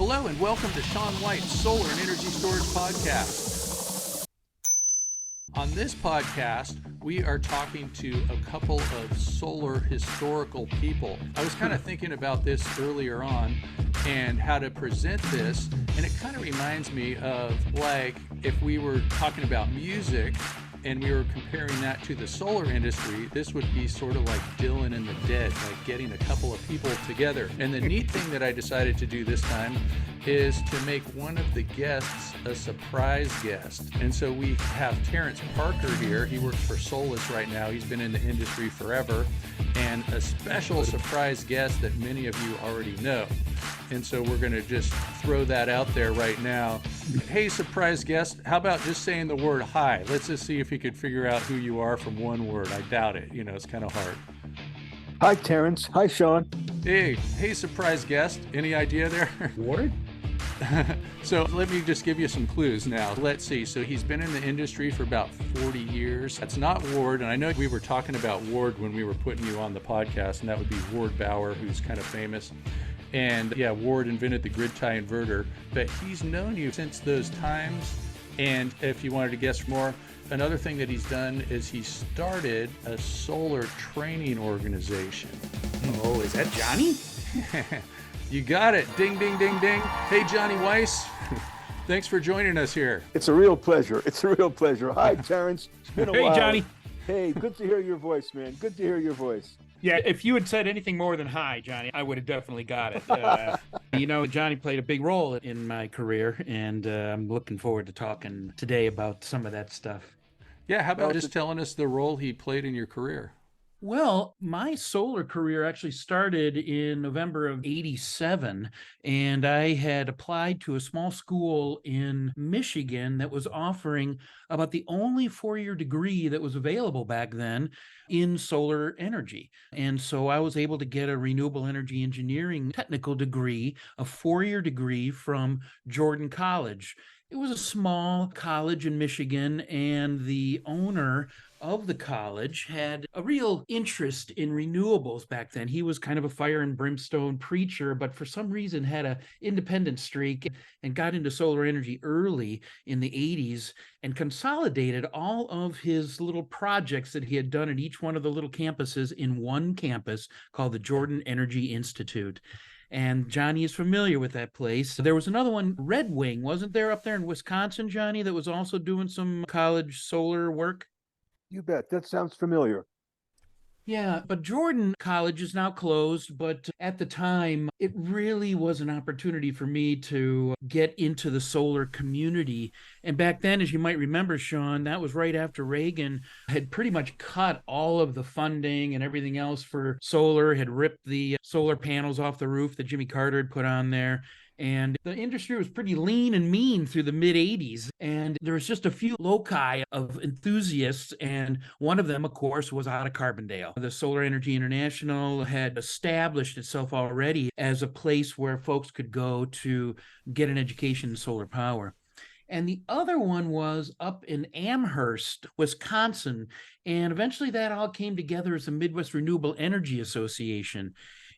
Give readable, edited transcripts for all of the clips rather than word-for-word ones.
Hello and welcome to Sean White's Solar and Energy Storage Podcast. On this podcast, we are talking to a couple of solar historical people. I was kind of thinking about this earlier on and how to present this, and it kind of reminds me of like if we were talking about music and we were comparing that to the solar industry, this would be sort of like Dylan and the Dead, like getting a couple of people together. And the neat thing that I decided to do this time is to make one of the guests a surprise guest. And so we have Terence Parker here. He works for Solus right now. He's been in the industry forever. And a special surprise guest that many of you already know. And so we're going to just throw that out there right now. Hey, surprise guest, how about just saying the word hi? Let's just see if you could figure out who you are from one word. I doubt it. You know, it's kind of hard. Hi, Terence. Hi, Sean. Hey, surprise guest. Any idea there? Ward? So let me just give you some clues now. Let's see. So he's been in the industry for about 40 years. That's not Ward. And I know we were talking about Ward when we were putting you on the podcast, and that would be Ward Bauer, who's kind of famous. And yeah, Ward invented the grid tie inverter, but he's known you since those times. And if you wanted to guess more, another thing that he's done is he started a solar training organization. Oh, is that Johnny? You got it. Ding, ding, ding, ding. Hey, Johnny Weiss. Thanks for joining us here. It's a real pleasure. Hi, Terence. It's been a while. Hey, Johnny. Hey, good to hear your voice, man. Good to hear your voice. Yeah, if you had said anything more than hi, Johnny, I would have definitely got it. Johnny played a big role in my career, and I'm looking forward to talking today about some of that stuff. Yeah, how about just telling us the role he played in your career? Well, my solar career actually started in November of '87, and I had applied to a small school in Michigan that was offering about the only four-year degree that was available back then in solar energy. And so I was able to get a renewable energy engineering technical degree, a four-year degree from Jordan College. It was a small college in Michigan, and the owner of the college had a real interest in renewables back then. He was kind of a fire and brimstone preacher, but for some reason had an independent streak and got into solar energy early in the 80s and consolidated all of his little projects that he had done at each one of the little campuses in one campus called the Jordan Energy Institute. And Johnny is familiar with that place. There was another one, Red Wing, wasn't there up there in Wisconsin, Johnny, that was also doing some college solar work? You bet. That sounds familiar. Yeah, but Jordan College is now closed, but at the time, it really was an opportunity for me to get into the solar community. And back then, as you might remember, Sean, that was right after Reagan had pretty much cut all of the funding and everything else for solar, had ripped the solar panels off the roof that Jimmy Carter had put on there. And the industry was pretty lean and mean through the mid-'80s. And there was just a few loci of enthusiasts. And one of them, of course, was out of Carbondale. The Solar Energy International had established itself already as a place where folks could go to get an education in solar power. And the other one was up in Amherst, Wisconsin. And eventually that all came together as the Midwest Renewable Energy Association.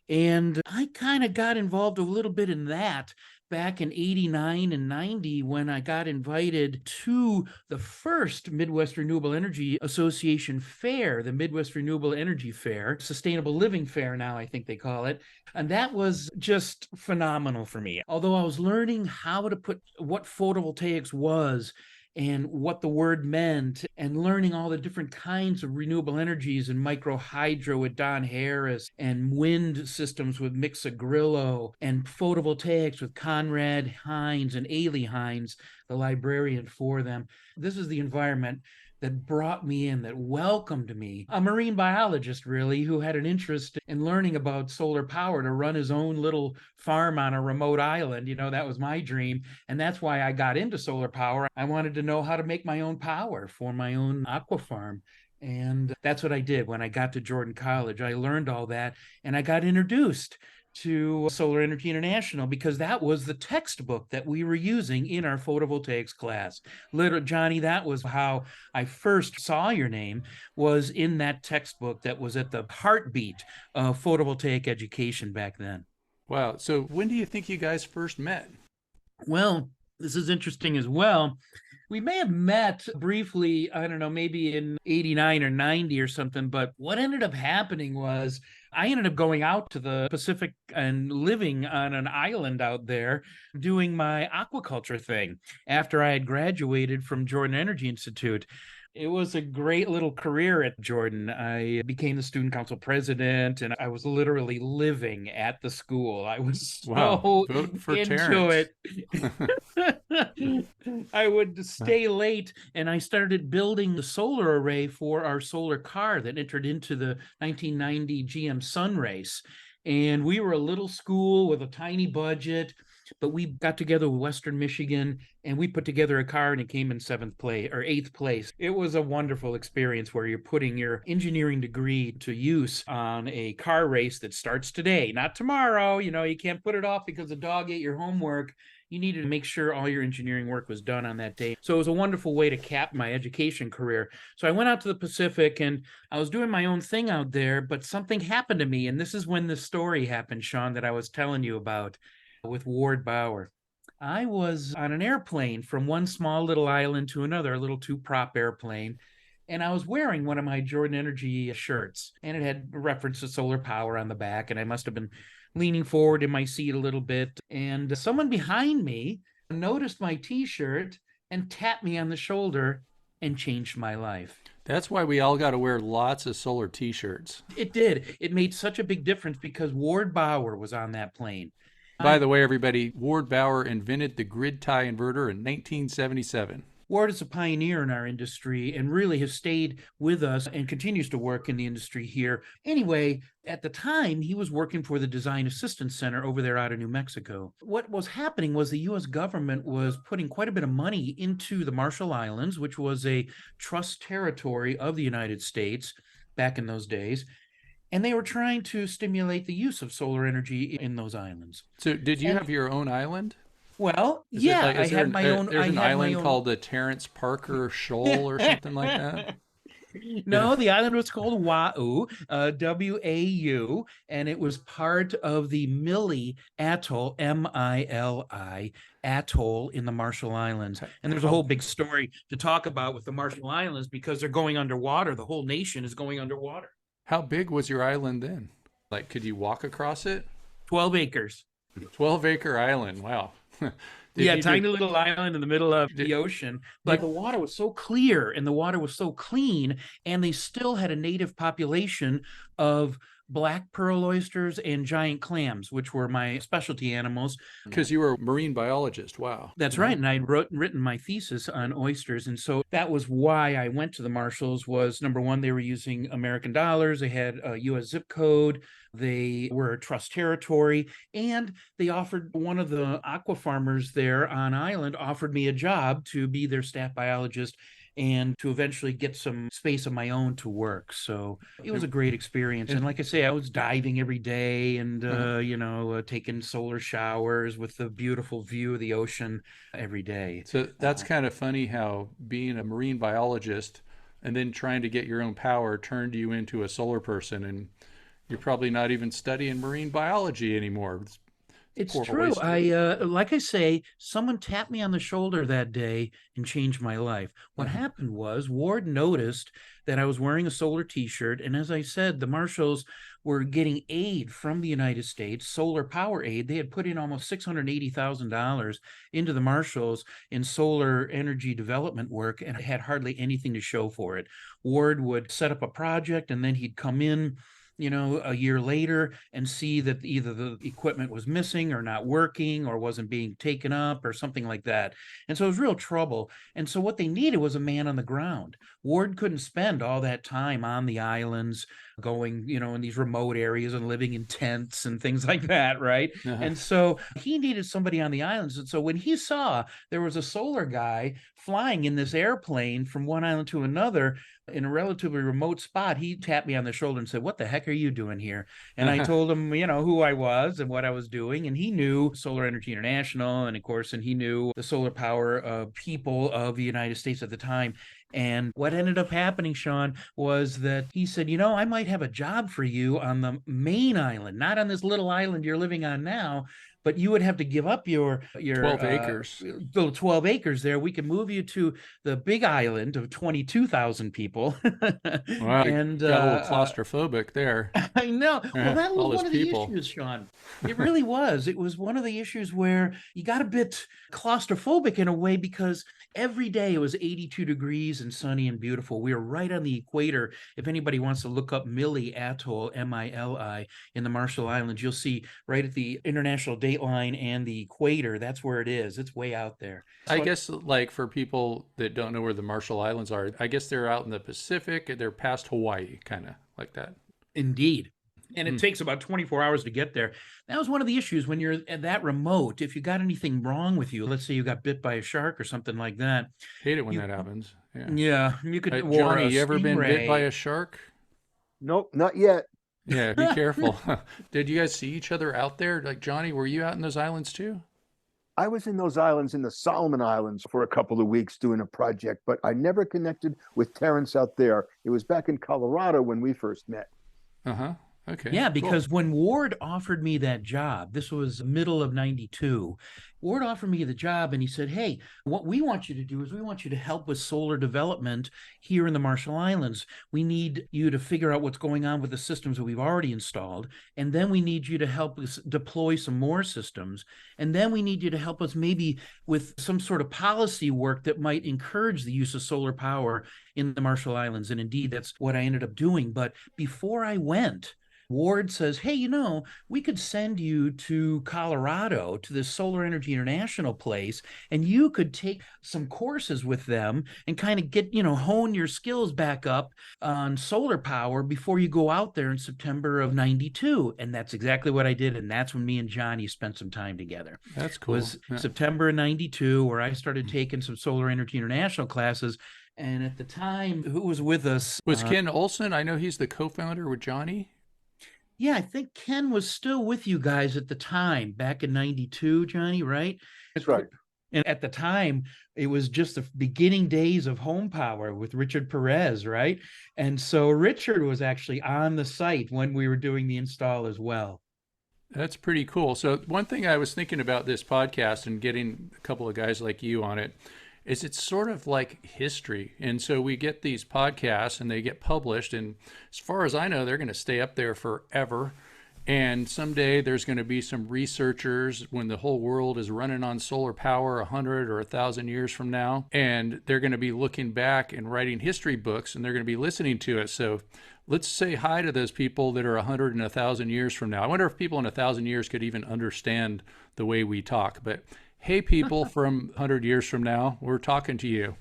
And I kind of got involved a little bit in that back in '89 and '90 when I got invited to the first Midwest Renewable Energy Association fair, the Midwest Renewable Energy Fair, Sustainable Living Fair now, I think they call it. And that was just phenomenal for me. Although I was learning how to put what photovoltaics was and what the word meant, and learning all the different kinds of renewable energies and micro hydro with Don Harris, and wind systems with Mixa Grillo, and photovoltaics with Conrad Hines and Ailey Hines, the librarian for them. This is the environment that brought me in, that welcomed me. A marine biologist, really, who had an interest in learning about solar power to run his own little farm on a remote island. You know, that was my dream. And that's why I got into solar power. I wanted to know how to make my own power for my own aqua farm. And that's what I did when I got to Jordan College. I learned all that, and I got introduced to Solar Energy International because that was the textbook that we were using in our photovoltaics class. Literally, Johnny, that was how I first saw your name, was in that textbook that was at the heartbeat of photovoltaic education back then. Wow. So when do you think you guys first met? Well, this is interesting as well. We may have met briefly, I don't know, maybe in 89 or 90 or something, but what ended up happening was I ended up going out to the Pacific and living on an island out there doing my aquaculture thing after I had graduated from Jordan Energy Institute. It was a great little career at Jordan. I became the student council president and I was literally living at the school. I was Wow. so Vote for into Terrence. it. I would stay late and I started building the solar array for our solar car that entered into the 1990 GM Sun Race. And we were a little school with a tiny budget, but we got together with Western Michigan and we put together a car and it came in seventh place or eighth place. It was a wonderful experience where you're putting your engineering degree to use on a car race that starts today, not tomorrow. You know, you can't put it off because the dog ate your homework. You needed to make sure all your engineering work was done on that day. So it was a wonderful way to cap my education career. So I went out to the Pacific and I was doing my own thing out there, but something happened to me. And this is when the story happened, Sean, that I was telling you about with Ward Bauer. I was on an airplane from one small little island to another, a little two-prop airplane, and I was wearing one of my Jordan Energy shirts, and it had reference to solar power on the back, and I must have been leaning forward in my seat a little bit, and someone behind me noticed my T-shirt and tapped me on the shoulder and changed my life. That's why we all got to wear lots of solar t-shirts. It did. It made such a big difference because Ward Bauer was on that plane. By the way, everybody, Ward Bauer invented the grid tie inverter in 1977. Ward is a pioneer in our industry and really has stayed with us and continues to work in the industry here. Anyway, at the time, he was working for the Design Assistance Center over there out of New Mexico. What was happening was the U.S. government was putting quite a bit of money into the Marshall Islands, which was a trust territory of the United States back in those days. And they were trying to stimulate the use of solar energy in those islands. So did you have your own island? Well, Is it yeah, like, I is there had an, my own. there's I an had my island own. called the Terence Parker Shoal or something like that? No, the island was called Wau, W-A-U, and it was part of the Mili Atoll, M-I-L-I, atoll in the Marshall Islands. And there's a whole big story to talk about with the Marshall Islands because they're going underwater. The whole nation is going underwater. How big was your island then? Like, could you walk across it? 12 acres. 12-acre island. Wow. Yeah, tiny little island in the middle of the ocean. But the water was so clear and the water was so clean, and they still had a native population of black pearl oysters and giant clams, which were my specialty animals. Because you were a marine biologist. Wow. That's right. And I'd written my thesis on oysters. And so that was why I went to the Marshalls was, number one, they were using American dollars. They had a U.S. zip code. They were a trust territory. And they offered one of the aqua farmers there on island offered me a job to be their staff biologist and to eventually get some space of my own to work. So it was a great experience. And like I say, I was diving every day and, taking solar showers with the beautiful view of the ocean every day. So that's kind of funny how being a marine biologist and then trying to get your own power turned you into a solar person. And you're probably not even studying marine biology anymore. It's true. Like I say, someone tapped me on the shoulder that day and changed my life. What happened was Ward noticed that I was wearing a solar t-shirt. And as I said, the Marshalls were getting aid from the United States, solar power aid. They had put in almost $680,000 into the Marshalls in solar energy development work and had hardly anything to show for it. Ward would set up a project and then he'd come in a year later and see that either the equipment was missing or not working or wasn't being taken up or something like that. And so it was real trouble. And so what they needed was a man on the ground. Ward couldn't spend all that time on the islands going, in these remote areas and living in tents and things like that, right? And so he needed somebody on the islands. And so when he saw there was a solar guy flying in this airplane from one island to another, in a relatively remote spot, he tapped me on the shoulder and said, "What the heck are you doing here?" And I told him, who I was and what I was doing. And he knew Solar Energy International, and of course, and he knew the solar power people of the United States at the time. And what ended up happening, Sean, was that he said, I might have a job for you on the main island, not on this little island you're living on now, but you would have to give up your 12 acres. little 12 acres there. We can move you to the big island of 22,000 people. Wow, And got a little claustrophobic there. I know. Well, that All was those one of the people. issues, Sean. It really was. It was one of the issues where you got a bit claustrophobic in a way because every day it was 82 degrees and sunny and beautiful. We were right on the equator. If anybody wants to look up Mili Atoll, Mili, in the Marshall Islands, you'll see right at the international date line and the equator. That's where it is. It's way out there. I guess, like, for people that don't know where the Marshall Islands are, I guess they're out in the Pacific. They're past Hawaii, kind of like that. Indeed. And it takes about 24 hours to get there. That was one of the issues when you're at that remote. If you got anything wrong with you, let's say you got bit by a shark or something like that. Hate it when that happens. Yeah. Yeah, you could. Johnny, you ever been bit by a shark? Nope, not yet. Yeah, be careful. Did you guys see each other out there? Like, Johnny, were you out in those islands too? I was in those islands, in the Solomon Islands, for a couple of weeks doing a project, but I never connected with Terence out there. It was back in Colorado when we first met. Uh-huh. Okay. Yeah, cool. because when Ward offered me that job, this was middle of 92, Ward offered me the job and he said, hey, what we want you to do is we want you to help with solar development here in the Marshall Islands. We need you to figure out what's going on with the systems that we've already installed. And then we need you to help us deploy some more systems. And then we need you to help us maybe with some sort of policy work that might encourage the use of solar power in the Marshall Islands. And indeed, that's what I ended up doing. But before I went, Ward says, hey, we could send you to Colorado to this Solar Energy International place, and you could take some courses with them and kind of get, hone your skills back up on solar power before you go out there in September of 92. And that's exactly what I did. And that's when me and Johnny spent some time together. That's cool. It was September of 92 where I started taking some Solar Energy International classes. And at the time, who was with us? Was Ken Olson? I know he's the co-founder with Johnny. Yeah, I think Ken was still with you guys at the time, back in 92, Johnny, right? That's right. And at the time, it was just the beginning days of home power with Richard Perez, right? And so Richard was actually on the site when we were doing the install as well. That's pretty cool. So one thing I was thinking about this podcast and getting a couple of guys like you on it is it's sort of like history. And so we get these podcasts and they get published. And as far as I know, they're going to stay up there forever. And someday there's going to be some researchers when the whole world is running on solar power 100 or 1,000 years from now. And they're going to be looking back and writing history books and they're going to be listening to it. So let's say hi to those people that are 100 and 1,000 years from now. I wonder if people in 1,000 years could even understand the way we talk. But hey, people from 100 years from now, we're talking to you.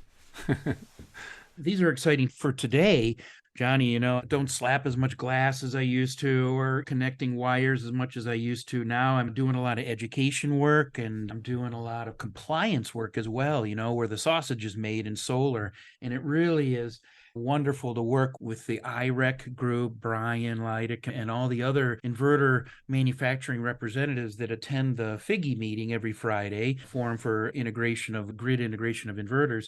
These are exciting for today. Johnny, don't slap as much glass as I used to or connecting wires as much as I used to. Now I'm doing a lot of education work and I'm doing a lot of compliance work as well, where the sausage is made in solar. And it really is wonderful to work with the IREC group, Brian Leidick, and all the other inverter manufacturing representatives that attend the FIGI meeting every Friday, Forum for Grid Integration of Inverters.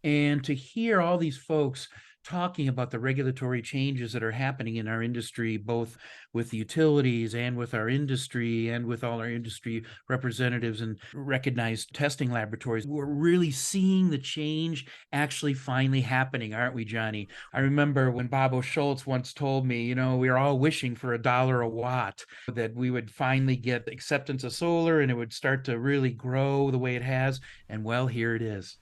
And to hear all these folks talking about the regulatory changes that are happening in our industry, both with the utilities and with our industry and with all our industry representatives and recognized testing laboratories. We're really seeing the change actually finally happening, aren't we, Johnny? I remember when Bobo Schultz once told me, we were all wishing for $1 a watt, that we would finally get acceptance of solar and it would start to really grow the way it has. And well, here it is.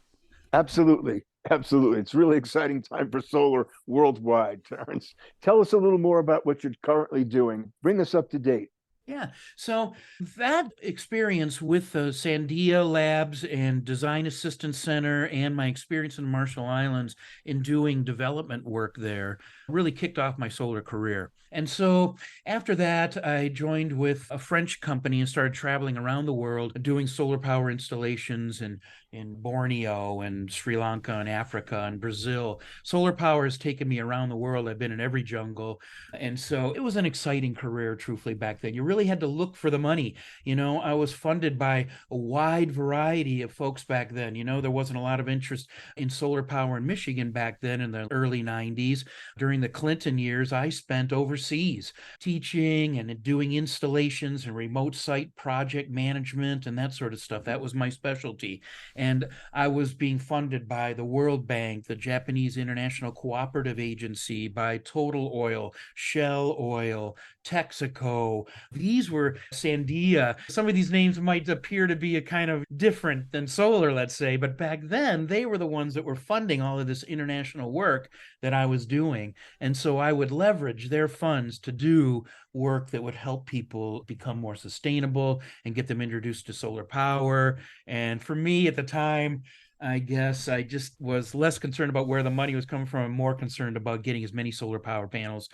Absolutely. Absolutely. It's a really exciting time for solar worldwide, Terence. Tell us a little more about what you're currently doing. Bring us up to date. Yeah. So that experience with the Sandia Labs and Design Assistance Center and my experience in the Marshall Islands in doing development work there really kicked off my solar career. And so after that, I joined with a French company and started traveling around the world doing solar power installations in Borneo and Sri Lanka and Africa and Brazil. Solar power has taken me around the world. I've been in every jungle. And so it was an exciting career, truthfully, back then. You really had to look for the money. I was funded by a wide variety of folks back then. There wasn't a lot of interest in solar power in Michigan back then in the early 90s. During the Clinton years, I spent overseas teaching and doing installations and remote site project management and that sort of stuff. That was my specialty. And I was being funded by the World Bank, the Japanese International Cooperative Agency, by Total Oil, Shell Oil, Texaco. These were Sandia. Some of these names might appear to be a kind of different than solar, let's say, but back then they were the ones that were funding all of this international work that I was doing. And so I would leverage their funds to do work that would help people become more sustainable and get them introduced to solar power. And for me at the time, I guess I just was less concerned about where the money was coming from and more concerned about getting as many solar panels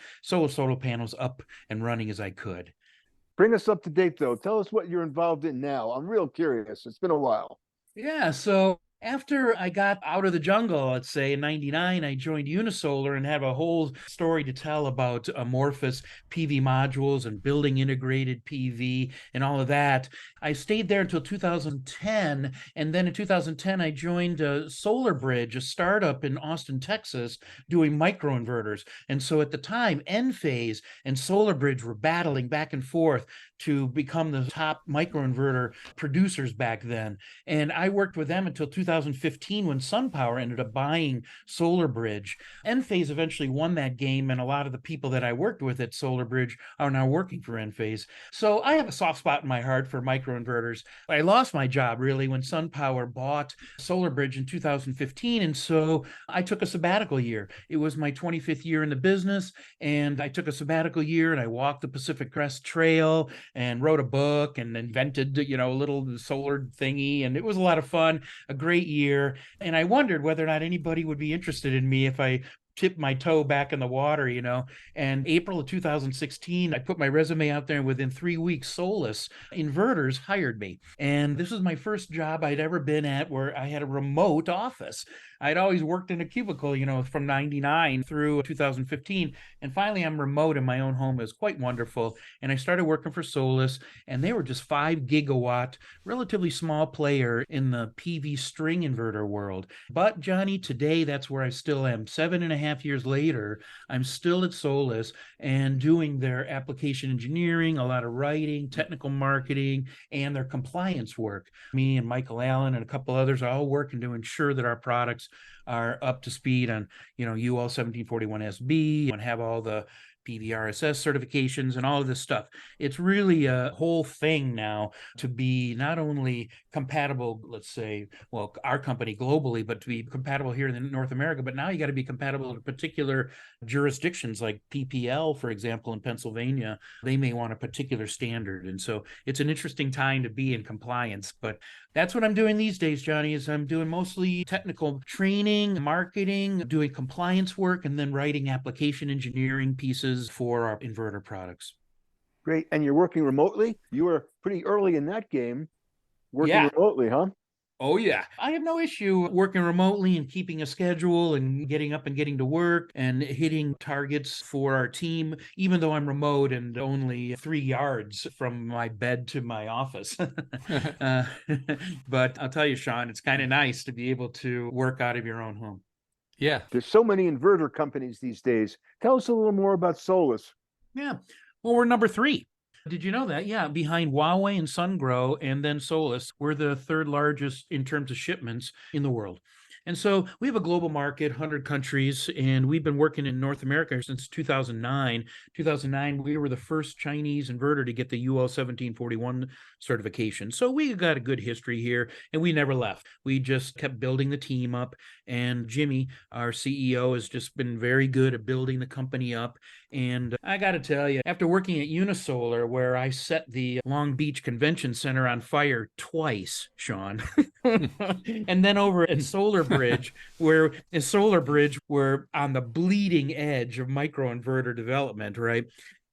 up and running as I could. Bring us up to date, though. Tell us what you're involved in now. I'm real curious. It's been a while. Yeah, so after I got out of the jungle, let's say in 99, I joined Unisolar and have a whole story to tell about amorphous PV modules and building integrated PV and all of that. I stayed there until 2010. And then in 2010, I joined Solar Bridge, a startup in Austin, Texas, doing microinverters. And so at the time, Enphase and Solar Bridge were battling back and forth to become the top microinverter producers back then. And I worked with them until 2015 when SunPower ended up buying Solar Bridge. Enphase eventually won that game, and a lot of the people that I worked with at Solar Bridge are now working for Enphase. So I have a soft spot in my heart for microinverters. I lost my job really when SunPower bought Solar Bridge in 2015, and so I took a sabbatical year. It was my 25th year in the business, and I took a sabbatical year and I walked the Pacific Crest Trail and wrote a book and invented, a little solar thingy. And it was a lot of fun, a great year. And I wondered whether or not anybody would be interested in me if I tipped my toe back in the water, And April of 2016, I put my resume out there, and within 3 weeks, Solus Inverters hired me. And this was my first job I'd ever been at where I had a remote office. I'd always worked in a cubicle, from 99 through 2015. And finally, I'm remote in my own home. It was quite wonderful. And I started working for Solus, and they were just 5 gigawatt, relatively small player in the PV string inverter world. But Johnny, today, that's where I still am. 7.5 years later, I'm still at Solus and doing their application engineering, a lot of writing, technical marketing, and their compliance work. Me and Michael Allen and a couple others are all working to ensure that our products are up to speed on, UL 1741SB and have all the PVRSS certifications and all of this stuff. It's really a whole thing now to be not only compatible, let's say, well, our company globally, but to be compatible here in North America. But now you got to be compatible to particular jurisdictions like PPL, for example, in Pennsylvania. They may want a particular standard. And so it's an interesting time to be in compliance. But that's what I'm doing these days, Johnny, is I'm doing mostly technical training, marketing, doing compliance work, and then writing application engineering pieces for our inverter products. Great. And you're working remotely? You were pretty early in that game working remotely, huh? Oh, yeah. I have no issue working remotely and keeping a schedule and getting up and getting to work and hitting targets for our team, even though I'm remote and only 3 yards from my bed to my office. But I'll tell you, Sean, it's kind of nice to be able to work out of your own home. Yeah. There's so many inverter companies these days. Tell us a little more about Solus. Yeah. Well, we're number 3. Did you know that? Yeah, behind Huawei and SunGrow and then Solus, we're the 3rd largest in terms of shipments in the world. And so we have a global market, 100 countries, and we've been working in North America since 2009. 2009, we were the first Chinese inverter to get the UL 1741 certification. So we got a good history here, and we never left. We just kept building the team up, and Jimmy, our CEO, has just been very good at building the company up. And I got to tell you, after working at Unisolar, where I set the Long Beach Convention Center on fire twice, Sean, And then over at Solar Bridge, we're on the bleeding edge of microinverter development, right?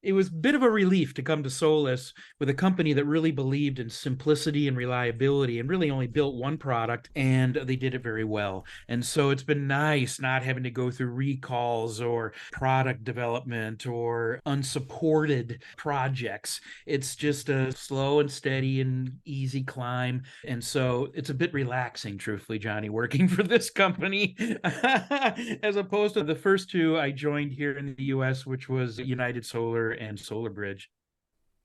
It was a bit of a relief to come to Solus with a company that really believed in simplicity and reliability and really only built one product, and they did it very well. And so it's been nice not having to go through recalls or product development or unsupported projects. It's just a slow and steady and easy climb. And so it's a bit relaxing, truthfully, Johnny, working for this company as opposed to the first two I joined here in the US, which was United Solar and Solar Bridge.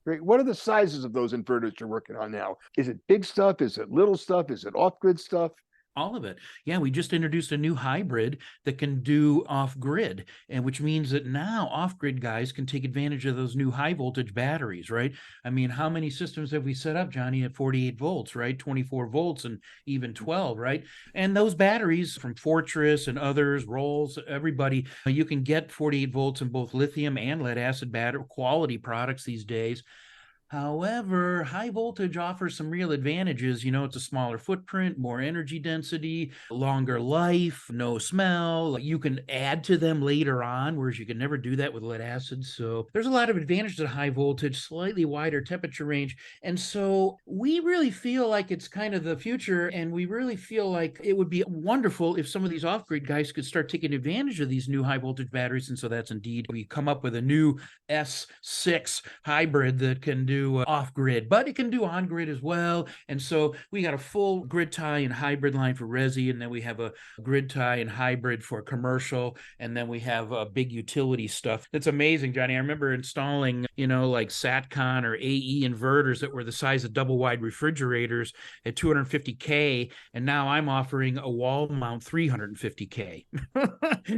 Great. What are the sizes of those inverters you're working on now? Is it big stuff? Is it little stuff? Is it off-grid stuff? All of it. Yeah, we just introduced a new hybrid that can do off-grid, and which means that now off-grid guys can take advantage of those new high voltage batteries, right? I mean, how many systems have we set up, Johnny, at 48 volts, right? 24 volts and even 12, right? And those batteries from Fortress and others, Rolls, everybody, you can get 48 volts in both lithium and lead acid battery quality products these days. However, high voltage offers some real advantages. You know, it's a smaller footprint, more energy density, longer life, no smell. You can add to them later on, whereas you can never do that with lead acid. So there's a lot of advantages to high voltage, slightly wider temperature range. And so we really feel like it's kind of the future. And we really feel like it would be wonderful if some of these off-grid guys could start taking advantage of these new high voltage batteries. And so that's indeed, we come up with a new S6 hybrid that can do off-grid, but it can do on-grid as well. And so we got a full grid tie and hybrid line for resi, and then we have a grid tie and hybrid for commercial, and then we have big utility stuff. That's amazing, Johnny. I remember installing, like Satcon or AE inverters that were the size of double wide refrigerators at 250K, and now I'm offering a wall mount 350K.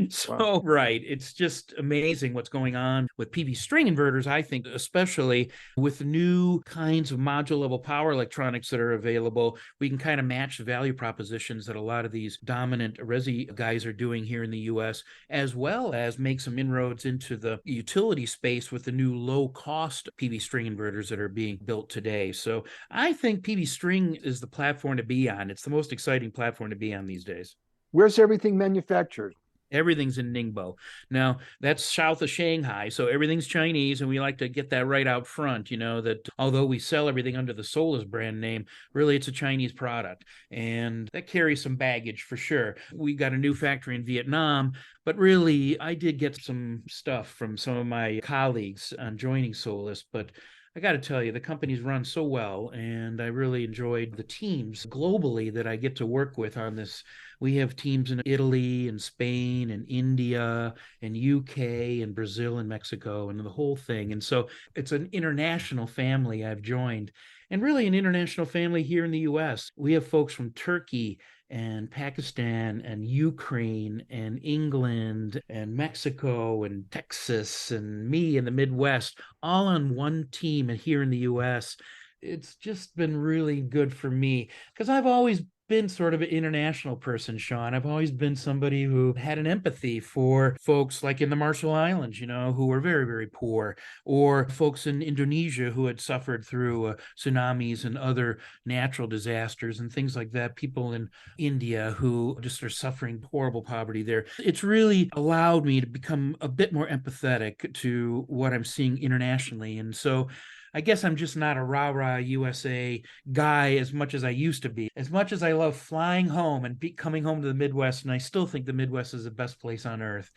So, wow. Right. It's just amazing what's going on with PV string inverters, I think, especially with new kinds of module level power electronics that are available. We can kind of match the value propositions that a lot of these dominant resi guys are doing here in the US, as well as make some inroads into the utility space with the new low cost PV string inverters that are being built today. So I think PV string is the platform to be on. It's the most exciting platform to be on these days. Where's everything manufactured? Everything's in Ningbo. Now, that's south of Shanghai, so everything's Chinese, and we like to get that right out front, that although we sell everything under the Solus brand name, really it's a Chinese product, and that carries some baggage for sure. We got a new factory in Vietnam, but really, I did get some stuff from some of my colleagues on joining Solus, but I got to tell you, the company's run so well, and I really enjoyed the teams globally that I get to work with on this. We have teams in Italy and Spain and India and UK and Brazil and Mexico and the whole thing. And so it's an international family I've joined, and really an international family here in the US. We have folks from Turkey and Pakistan and Ukraine and England and Mexico and Texas and me in the Midwest, all on one team and here in the US. It's just been really good for me because I've always been sort of an international person, Sean. I've always been somebody who had an empathy for folks like in the Marshall Islands, who were very, very poor, or folks in Indonesia who had suffered through tsunamis and other natural disasters and things like that. People in India who just are suffering horrible poverty there. It's really allowed me to become a bit more empathetic to what I'm seeing internationally. And so I guess I'm just not a rah-rah USA guy as much as I used to be. As much as I love flying home and coming home to the Midwest, and I still think the Midwest is the best place on earth,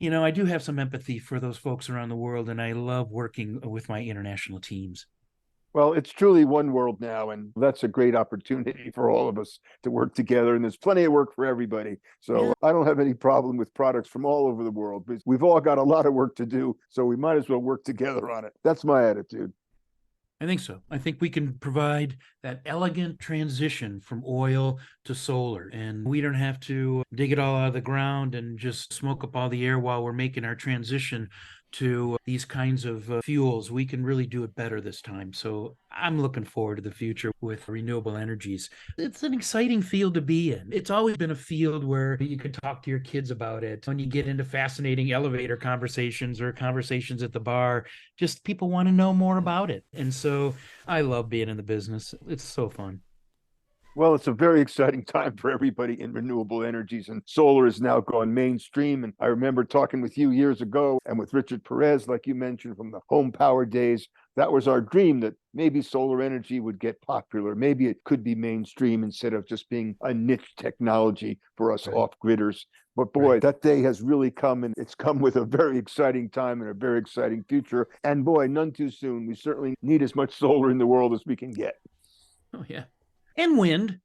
I do have some empathy for those folks around the world, and I love working with my international teams. Well, it's truly one world now, and that's a great opportunity for all of us to work together. And there's plenty of work for everybody. So yeah. I don't have any problem with products from all over the world, but we've all got a lot of work to do. So we might as well work together on it. That's my attitude. I think so. I think we can provide that elegant transition from oil to solar, and we don't have to dig it all out of the ground and just smoke up all the air while we're making our transition to these kinds of fuels. We can really do it better this time. So I'm looking forward to the future with renewable energies. It's an exciting field to be in. It's always been a field where you could talk to your kids about it. When you get into fascinating elevator conversations or conversations at the bar, just people want to know more about it. And so I love being in the business. It's so fun. Well, it's a very exciting time for everybody in renewable energies, and solar is now gone mainstream. And I remember talking with you years ago and with Richard Perez, like you mentioned, from the home power days. That was our dream, that maybe solar energy would get popular. Maybe it could be mainstream instead of just being a niche technology for us Right. off-gridders. But boy, Right. that day has really come, and it's come with a very exciting time and a very exciting future. And boy, none too soon. We certainly need as much solar in the world as we can get. Oh, yeah. And wind,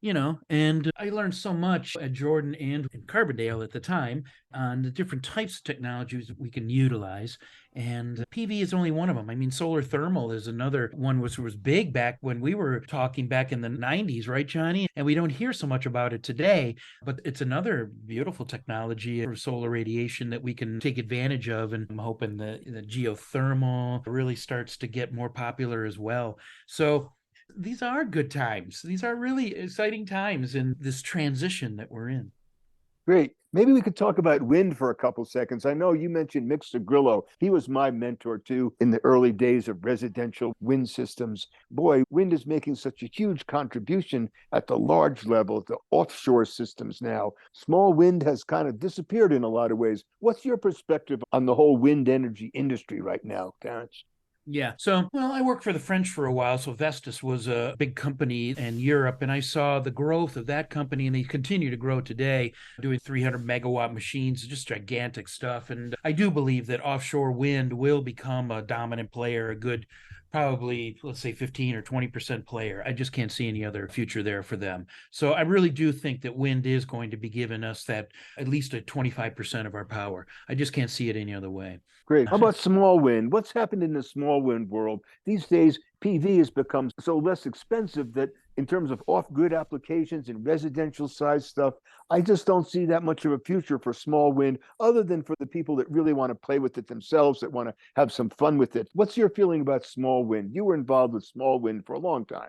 and I learned so much at Jordan and in Carbondale at the time on the different types of technologies we can utilize. And PV is only one of them. I mean, solar thermal is another one which was big back when we were talking back in the 90s, right, Johnny? And we don't hear so much about it today, but it's another beautiful technology for solar radiation that we can take advantage of. And I'm hoping the geothermal really starts to get more popular as well. So, these are good times. These are really exciting times in this transition that we're in. Great. Maybe we could talk about wind for a couple seconds. I know you mentioned Mick Sagrillo. He was my mentor too in the early days of residential wind systems. Boy, wind is making such a huge contribution at the large level, the offshore systems now. Small wind has kind of disappeared in a lot of ways. What's your perspective on the whole wind energy industry right now, Terence? Yeah. So, well, I worked for the French for a while. So Vestas was a big company in Europe, and I saw the growth of that company, and they continue to grow today, doing 300 megawatt machines, just gigantic stuff. And I do believe that offshore wind will become a dominant player, a good, probably, let's say 15 or 20% player. I just can't see any other future there for them. So I really do think that wind is going to be giving us that at least a 25% of our power. I just can't see it any other way. Great. How about small wind? What's happened in the small wind world? These days, PV has become so less expensive that in terms of off-grid applications and residential size stuff, I just don't see that much of a future for small wind other than for the people that really want to play with it themselves, that want to have some fun with it. What's your feeling about small wind? You were involved with small wind for a long time.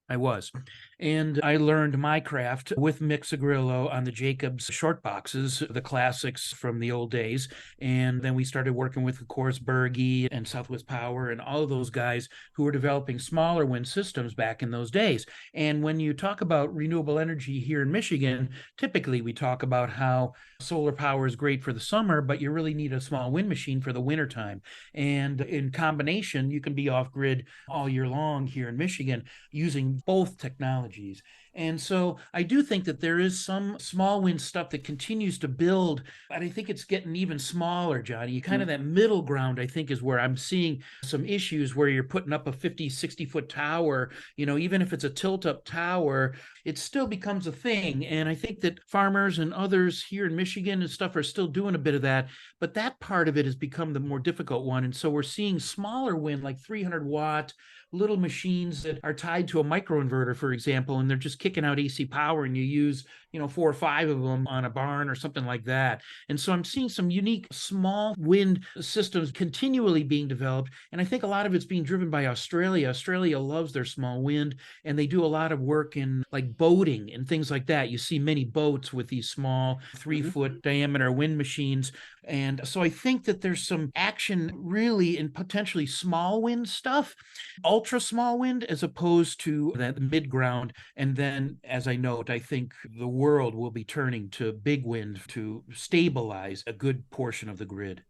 I was. And I learned my craft with Mick Sagrillo on the Jacobs short boxes, the classics from the old days. And then we started working with, of course, Berge and Southwest Power and all of those guys who were developing smaller wind systems back in those days. And when you talk about renewable energy here in Michigan, typically we talk about how solar power is great for the summer, but you really need a small wind machine for the wintertime. And in combination, you can be off grid all year long here in Michigan using both technologies. And so I do think that there is some small wind stuff that continues to build, but I think it's getting even smaller, Johnny. Kind of that middle ground, I think, is where I'm seeing some issues where you're putting up a 50, 60-foot tower, even if it's a tilt-up tower, it still becomes a thing. And I think that farmers and others here in Michigan and stuff are still doing a bit of that, but that part of it has become the more difficult one. And so we're seeing smaller wind, like 300-watt, little machines that are tied to a microinverter, for example, and they're just kicking out AC power, and you use, 4 or 5 of them on a barn or something like that. And so I'm seeing some unique small wind systems continually being developed. And I think a lot of it's being driven by Australia. Australia loves their small wind, and they do a lot of work in like boating and things like that. You see many boats with these small 3-foot diameter wind machines. And so I think that there's some action really in potentially small wind stuff, ultra small wind, as opposed to that mid ground. And then, as I note, I think the world will be turning to big wind to stabilize a good portion of the grid.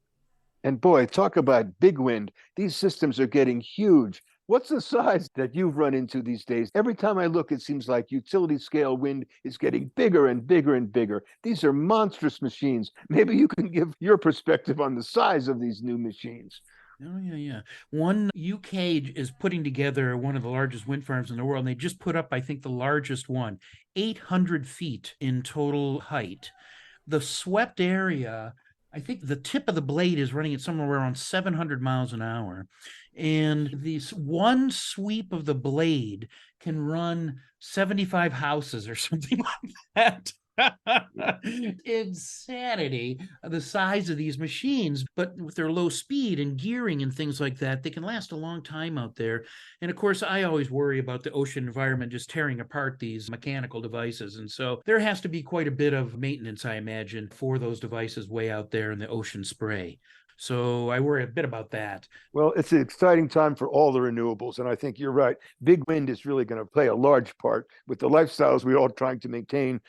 And boy, talk about big wind. These systems are getting huge. What's the size that you've run into these days? Every time I look, it seems like utility scale wind is getting bigger and bigger and bigger. These are monstrous machines. Maybe you can give your perspective on the size of these new machines. Oh, yeah, yeah. One UK is putting together one of the largest wind farms in the world, and they just put up, I think, the largest one, 800 feet in total height. The swept area, I think the tip of the blade is running at somewhere around 700 miles an hour. And this one sweep of the blade can run 75 houses or something like that. Insanity, the size of these machines, but with their low speed and gearing and things like that, they can last a long time out there. And of course, I always worry about the ocean environment just tearing apart these mechanical devices. And so there has to be quite a bit of maintenance, I imagine, for those devices way out there in the ocean spray. So I worry a bit about that. Well, it's an exciting time for all the renewables. And I think you're right. Big wind is really going to play a large part with the lifestyles we're all trying to maintain.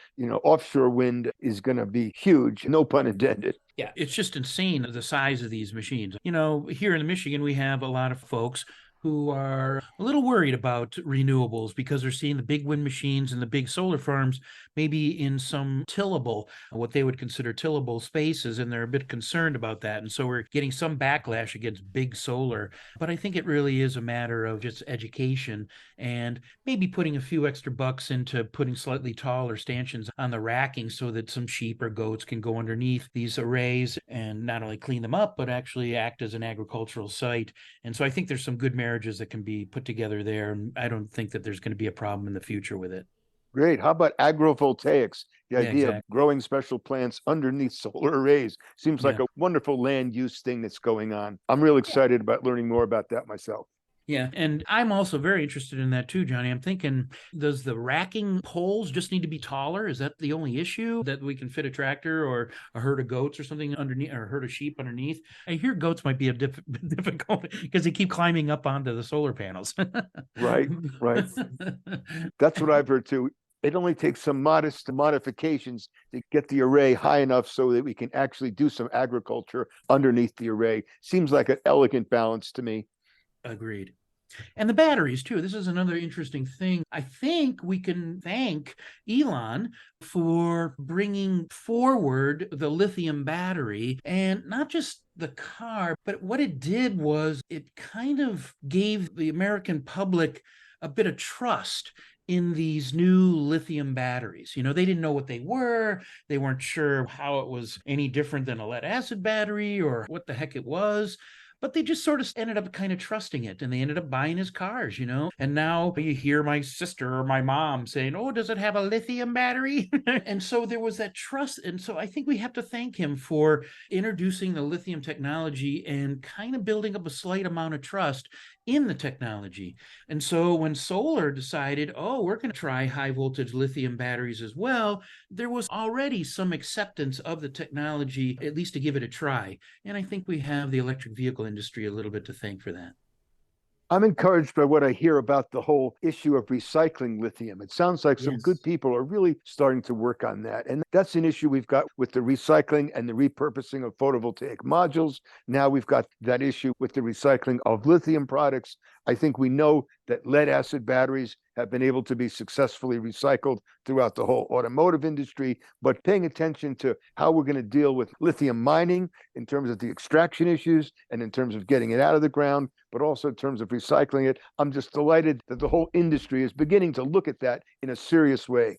Offshore wind is going to be huge, no pun intended. Yeah, it's just insane the size of these machines. Here in Michigan, we have a lot of folks who are a little worried about renewables because they're seeing the big wind machines and the big solar farms maybe in some tillable, what they would consider tillable spaces, and they're a bit concerned about that. And so we're getting some backlash against big solar. But I think it really is a matter of just education and maybe putting a few extra bucks into putting slightly taller stanchions on the racking so that some sheep or goats can go underneath these arrays and not only clean them up, but actually act as an agricultural site. And so I think there's some good marriages that can be put together there. And I don't think that there's going to be a problem in the future with it. Great. How about agrovoltaics? The Yeah, idea exactly. of growing special plants underneath solar arrays seems like Yeah. a wonderful land use thing that's going on. I'm real excited about learning more about that myself. Yeah. And I'm also very interested in that too, Johnny. I'm thinking, does the racking poles just need to be taller? Is that the only issue that we can fit a tractor or a herd of goats or something underneath, or a herd of sheep underneath? I hear goats might be a difficult because they keep climbing up onto the solar panels. Right, right. That's what I've heard too. It only takes some modest modifications to get the array high enough so that we can actually do some agriculture underneath the array. Seems like an elegant balance to me. Agreed. And the batteries, too. This is another interesting thing. I think we can thank Elon for bringing forward the lithium battery, and not just the car, but what it did was it kind of gave the American public a bit of trust in these new lithium batteries. They didn't know what they were. They weren't sure how it was any different than a lead acid battery or what the heck it was. But they just sort of ended up kind of trusting it, and they ended up buying his cars. And now you hear my sister or my mom saying, "Oh, does it have a lithium battery?" And so there was that trust. And so I think we have to thank him for introducing the lithium technology and kind of building up a slight amount of trust in the technology. And so when solar decided, oh, we're going to try high voltage lithium batteries as well, there was already some acceptance of the technology, at least to give it a try. And I think we have the electric vehicle industry a little bit to thank for that. I'm encouraged by what I hear about the whole issue of recycling lithium. It sounds like some good Yes. people are really starting to work on that. And that's an issue we've got with the recycling and the repurposing of photovoltaic modules. Now we've got that issue with the recycling of lithium products. I think we know that lead acid batteries have been able to be successfully recycled throughout the whole automotive industry, but paying attention to how we're going to deal with lithium mining in terms of the extraction issues and in terms of getting it out of the ground, but also in terms of recycling it. I'm just delighted that the whole industry is beginning to look at that in a serious way.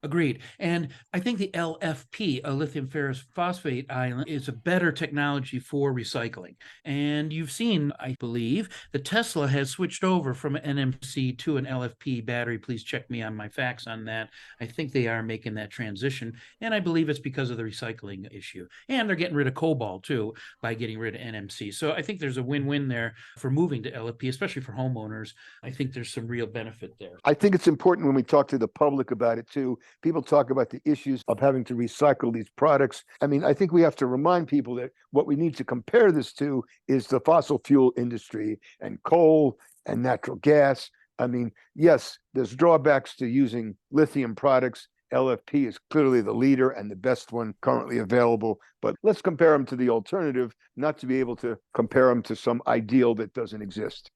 Agreed. And I think the LFP, a lithium ferrous phosphate ion, is a better technology for recycling. And you've seen, I believe, that Tesla has switched over from an NMC to an LFP battery. Please check me on my facts on that. I think they are making that transition. And I believe it's because of the recycling issue. And they're getting rid of cobalt too by getting rid of NMC. So I think there's a win-win there for moving to LFP, especially for homeowners. I think there's some real benefit there. I think it's important when we talk to the public about it too. People talk about the issues of having to recycle these products. I mean, I think we have to remind people that what we need to compare this to is the fossil fuel industry and coal and natural gas. I mean, yes, there's drawbacks to using lithium products. LFP is clearly the leader and the best one currently available, but let's compare them to the alternative, not to be able to compare them to some ideal that doesn't exist.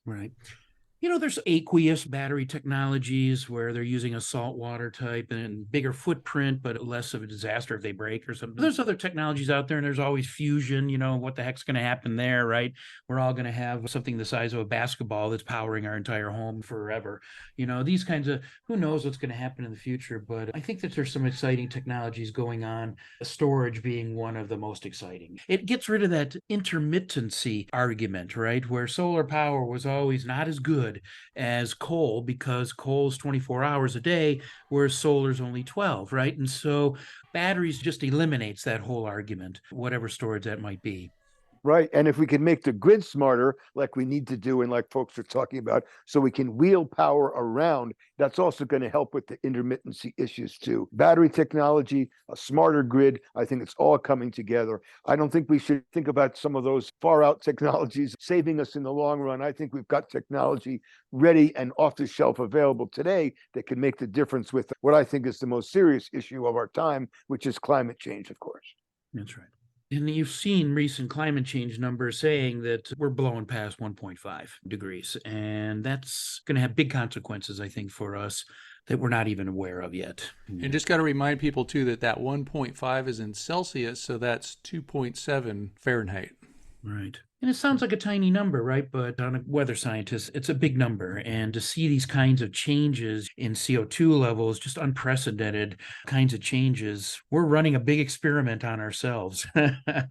Right. There's aqueous battery technologies where they're using a saltwater type and bigger footprint, but less of a disaster if they break or something. There's other technologies out there, and there's always fusion. What the heck's going to happen there, right? We're all going to have something the size of a basketball that's powering our entire home forever. These kinds of, who knows what's going to happen in the future, but I think that there's some exciting technologies going on, storage being one of the most exciting. It gets rid of that intermittency argument, right? Where solar power was always not as good as coal because coal's 24 hours a day, whereas solar's only 12, right? And so batteries just eliminates that whole argument, whatever storage that might be. Right. And if we can make the grid smarter, like we need to do, and like folks are talking about, so we can wheel power around, that's also going to help with the intermittency issues too. Battery technology, a smarter grid, I think it's all coming together. I don't think we should think about some of those far out technologies saving us in the long run. I think we've got technology ready and off the shelf available today that can make the difference with what I think is the most serious issue of our time, which is climate change, of course. That's right. And you've seen recent climate change numbers saying that we're blowing past 1.5 degrees. And that's going to have big consequences, I think, for us that we're not even aware of yet. And just got to remind people, too, that 1.5 is in Celsius, so that's 2.7 Fahrenheit. Right. And it sounds like a tiny number, right? But on a weather scientist, it's a big number. And to see these kinds of changes in CO2 levels, just unprecedented kinds of changes, we're running a big experiment on ourselves.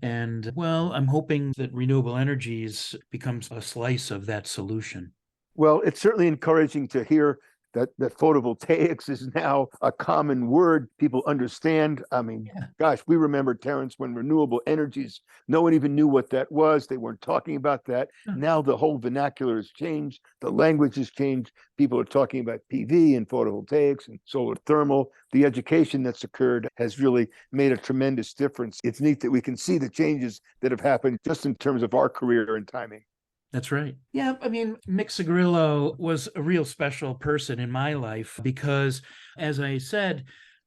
And well, I'm hoping that renewable energies becomes a slice of that solution. Well, it's certainly encouraging to hear that photovoltaics is now a common word people understand. I mean, gosh, we remember, Terence, when renewable energies, no one even knew what that was. They weren't talking about that. Now the whole vernacular has changed. The language has changed. People are talking about PV and photovoltaics and solar thermal. The education that's occurred has really made a tremendous difference. It's neat that we can see the changes that have happened just in terms of our career and timing. That's right. Yeah, I mean, Mick Sigrillo was a real special person in my life because, as I said,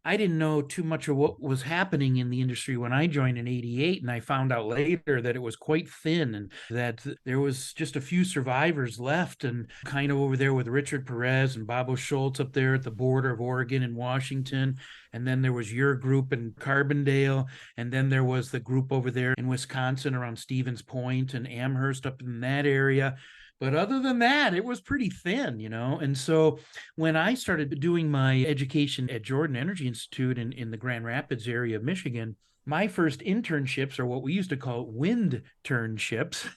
I didn't know too much of what was happening in the industry when I joined in '88, and I found out later that it was quite thin and that there was just a few survivors left, and kind of over there with Richard Perez and Bobo Schultz up there at the border of Oregon and Washington. And then there was your group in Carbondale, and then there was the group over there in Wisconsin around Stevens Point and Amherst up in that area. But other than that, it was pretty thin, you know? And so when I started doing my education at Jordan Energy Institute in the Grand Rapids area of Michigan, my first internships, or what we used to call wind-turnships,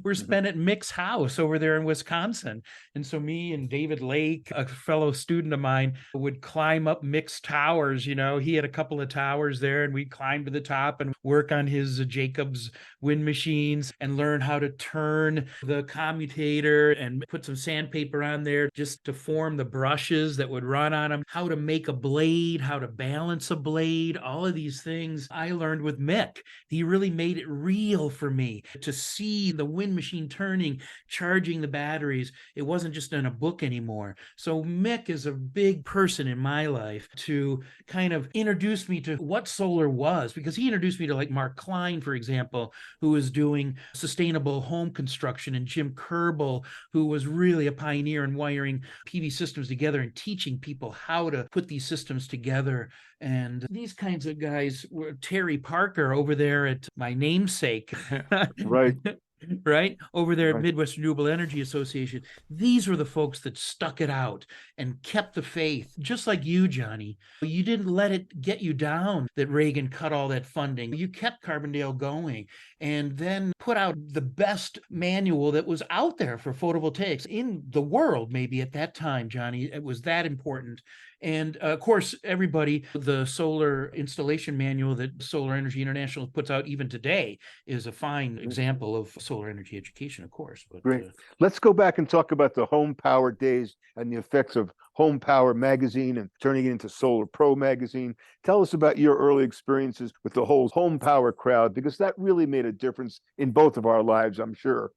were spent at Mick's house over there in Wisconsin. And so me and David Lake, a fellow student of mine, would climb up Mick's towers. You know, he had a couple of towers there, and we'd climb to the top and work on his Jacobs wind machines and learn how to turn the commutator and put some sandpaper on there just to form the brushes that would run on them, how to make a blade, how to balance a blade, all of these things I learned with Mick. He really made it real for me to see the wind machine turning, charging the batteries. It wasn't just in a book anymore. So Mick is a big person in my life to kind of introduce me to what solar was, because he introduced me to like Mark Klein, for example, who was doing sustainable home construction, and Jim Kerbel, who was really a pioneer in wiring PV systems together and teaching people how to put these systems together. And these kinds of guys were Terry Parker over there at my namesake. Right. Right over there at Right. Midwest Renewable Energy Association. These were the folks that stuck it out and kept the faith, just like you, Johnny. You didn't let it get you down that Reagan cut all that funding. You kept Carbondale going and then put out the best manual that was out there for photovoltaics in the world, maybe at that time, Johnny. It was that important. And of course, everybody, the solar installation manual that Solar Energy International puts out even today is a fine example of solar energy education, of course. But, Great. Let's go back and talk about the Home Power days and the effects of Home Power magazine and turning it into Solar Pro magazine. Tell us about your early experiences with the whole Home Power crowd, because that really made a difference in both of our lives, I'm sure.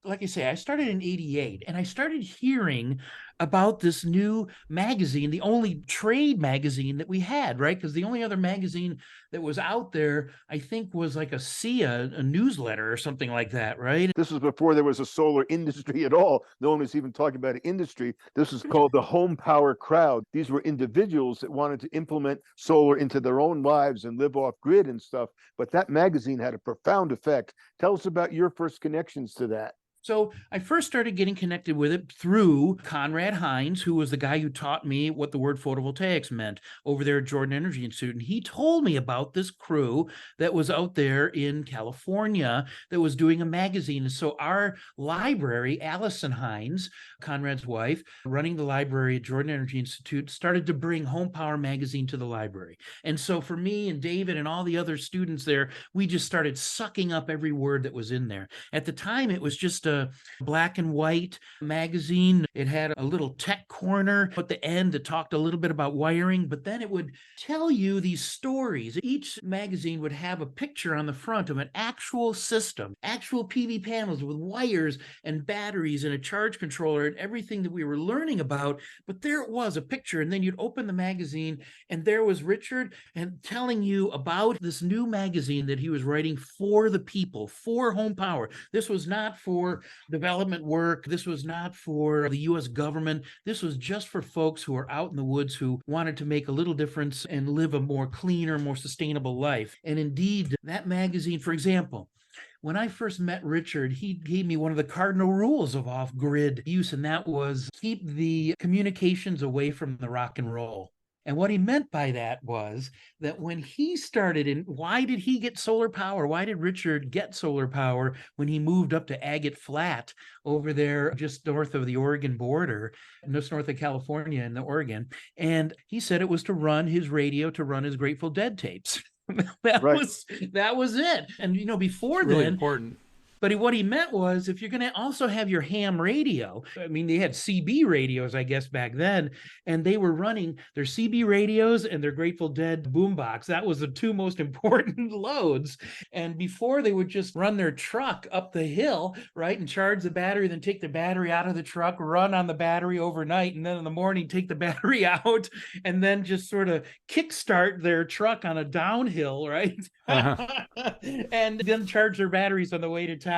like I say, I started in '88 and I started hearing about this new magazine, the only trade magazine that we had, right? Because the only other magazine that was out there, I think, was like a SIA, a newsletter or something like that, right? This was before there was a solar industry at all. No one was even talking about an industry. This was called the Home Power crowd. These were individuals that wanted to implement solar into their own lives and live off grid and stuff. But that magazine had a profound effect. Tell us about your first connections to that. So I first started getting connected with it through Conrad Hines, who was the guy who taught me what the word photovoltaics meant over there at Jordan Energy Institute. And he told me about this crew that was out there in California that was doing a magazine. And so our library, Allison Hines, Conrad's wife, running the library at Jordan Energy Institute, started to bring Home Power magazine to the library. And so for me and David and all the other students there, we just started sucking up every word that was in there. At the time, it was just a black and white magazine. It had a little tech corner at the end that talked a little bit about wiring, but then it would tell you these stories. Each magazine would have a picture on the front of an actual system, actual PV panels with wires and batteries and a charge controller and everything that we were learning about. But there it was, a picture. And then you'd open the magazine and there was Richard and telling you about this new magazine that he was writing for the people, for Home Power. This was not for development work. This was not for the U.S. government. This was just for folks who are out in the woods who wanted to make a little difference and live a more cleaner, more sustainable life. And indeed, that magazine, for example, when I first met Richard, he gave me one of the cardinal rules of off-grid use, and that was keep the communications away from the rock and roll. And what he meant by that was that when he started in, why did he get solar power? Why did Richard get solar power when he moved up to Agate Flat over there just north of the Oregon border, just north of California and the Oregon? And he said it was to run his radio, to run his Grateful Dead tapes. that Right. was it. And before It's really then, important. but what he meant was, if you're going to also have your ham radio, I mean, they had CB radios, I guess, back then, and they were running their CB radios and their Grateful Dead boombox. That was the two most important loads. And before, they would just run their truck up the hill, right, and charge the battery, then take the battery out of the truck, run on the battery overnight, and then in the morning, take the battery out, and then just sort of kickstart their truck on a downhill, right? And then charge their batteries on the way to town.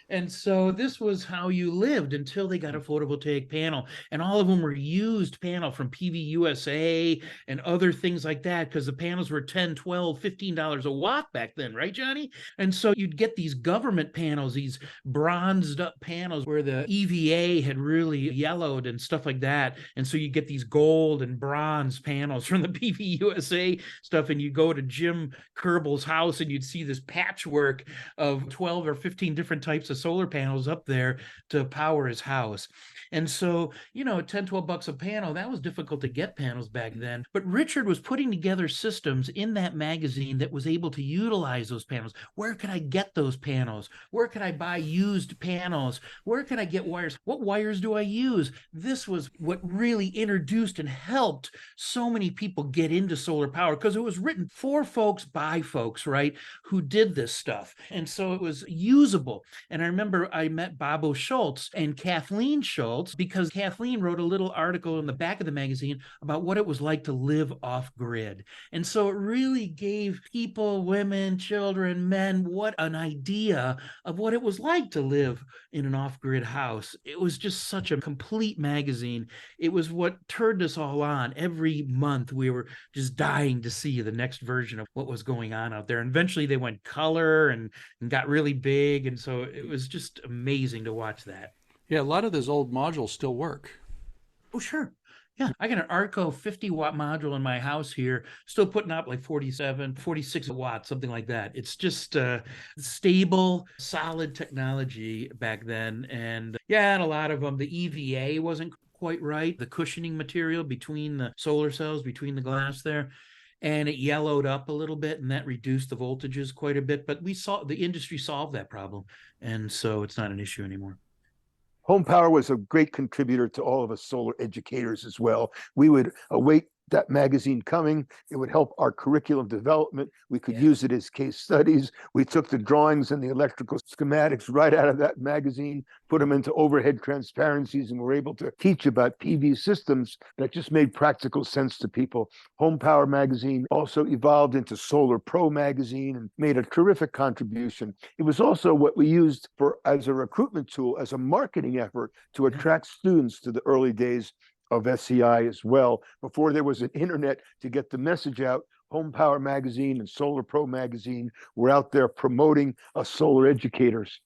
And so this was how you lived until they got a photovoltaic panel. And all of them were used panel from PV USA and other things like that, because the panels were $10, $12, $15 a watt back then, right, Johnny? And so you'd get these government panels, these bronzed up panels where the EVA had really yellowed and stuff like that. And so you get these gold and bronze panels from the PV USA stuff. And you go to Jim Kerbel's house and you'd see this patchwork of 12 or 15 different types of solar panels up there to power his house. And so, 10, 12 bucks a panel, that was difficult to get panels back then. But Richard was putting together systems in that magazine that was able to utilize those panels. Where could I get those panels? Where could I buy used panels? Where could I get wires? What wires do I use? This was what really introduced and helped so many people get into solar power, because it was written for folks by folks, right, who did this stuff. And so it was usable. And I remember I met Bobo Schultz and Kathleen Schultz, because Kathleen wrote a little article in the back of the magazine about what it was like to live off grid. And so it really gave people, women, children, men, what an idea of what it was like to live in an off-grid house. It was just such a complete magazine. It was what turned us all on. Every month we were just dying to see the next version of what was going on out there. And eventually they went color and got really big. And so it was just amazing to watch that. Yeah, a lot of those old modules still work. Oh, sure. Yeah, I got an Arco 50-watt module in my house here, still putting out like 47, 46 watts, something like that. It's just stable, solid technology back then. And yeah, and a lot of them, the EVA wasn't quite right, the cushioning material between the solar cells, between the glass there. And it yellowed up a little bit, and that reduced the voltages quite a bit. But the industry solved that problem. And so it's not an issue anymore. Home Power was a great contributor to all of us solar educators as well. We would await that magazine coming. It would help our curriculum development. We could use it as case studies. We took the drawings and the electrical schematics right out of that magazine, put them into overhead transparencies, and were able to teach about PV systems that just made practical sense to people. Home Power magazine also evolved into Solar Pro magazine and made a terrific contribution. It was also what we used as a recruitment tool, as a marketing effort to attract students to the early days of SCI as well. Before there was an internet to get the message out, Home Power magazine and Solar Pro magazine were out there promoting us solar educators.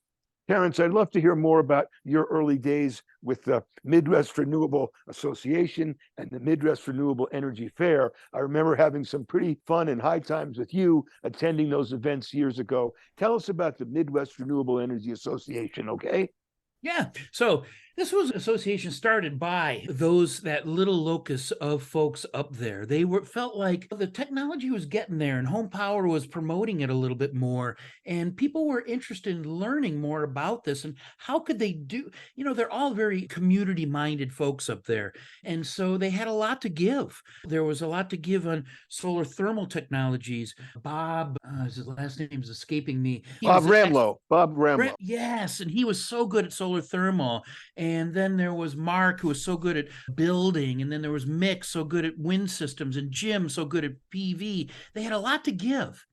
Terence, I'd love to hear more about your early days with the Midwest Renewable Association and the Midwest Renewable Energy Fair. I remember having some pretty fun and high times with you attending those events years ago. Tell us about the Midwest Renewable Energy Association, okay? Yeah. So this was an association started by that little locus of folks up there. They felt like the technology was getting there and Home Power was promoting it a little bit more. And people were interested in learning more about this and how could they do, they're all very community-minded folks up there. And so they had a lot to give. There was a lot to give on solar thermal technologies. Bob, his last name is escaping me. Bob Ramlow. Yes, and he was so good at solar thermal. And then there was Mark, who was so good at building. And then there was Mick, so good at wind systems, and Jim, so good at PV. They had a lot to give.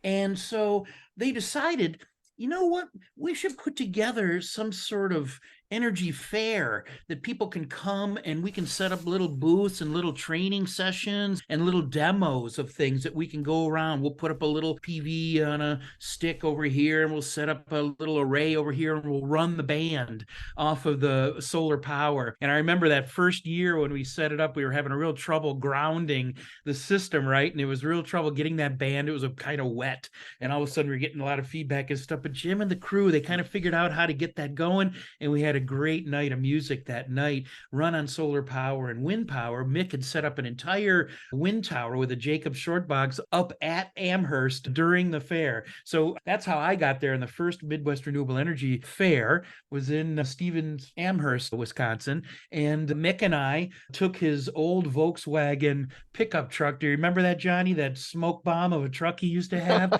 And so they decided, you know what? We should put together some sort of energy fair that people can come and we can set up little booths and little training sessions and little demos of things that we can go around. We'll put up a little PV on a stick over here and we'll set up a little array over here and we'll run the band off of the solar power. And I remember that first year when we set it up, we were having a real trouble grounding the system, right? And it was real trouble getting that band. It was a kind of wet. And all of a sudden we were getting a lot of feedback and stuff. But Jim and the crew, they kind of figured out how to get that going. And we had a great night of music that night, run on solar power and wind power. Mick had set up an entire wind tower with a Jacob short box up at Amherst during the fair. So that's how I got there. And the first Midwest Renewable Energy Fair was in Stevens, Amherst, Wisconsin. And Mick and I took his old Volkswagen pickup truck. Do you remember that, Johnny? That smoke bomb of a truck he used to have?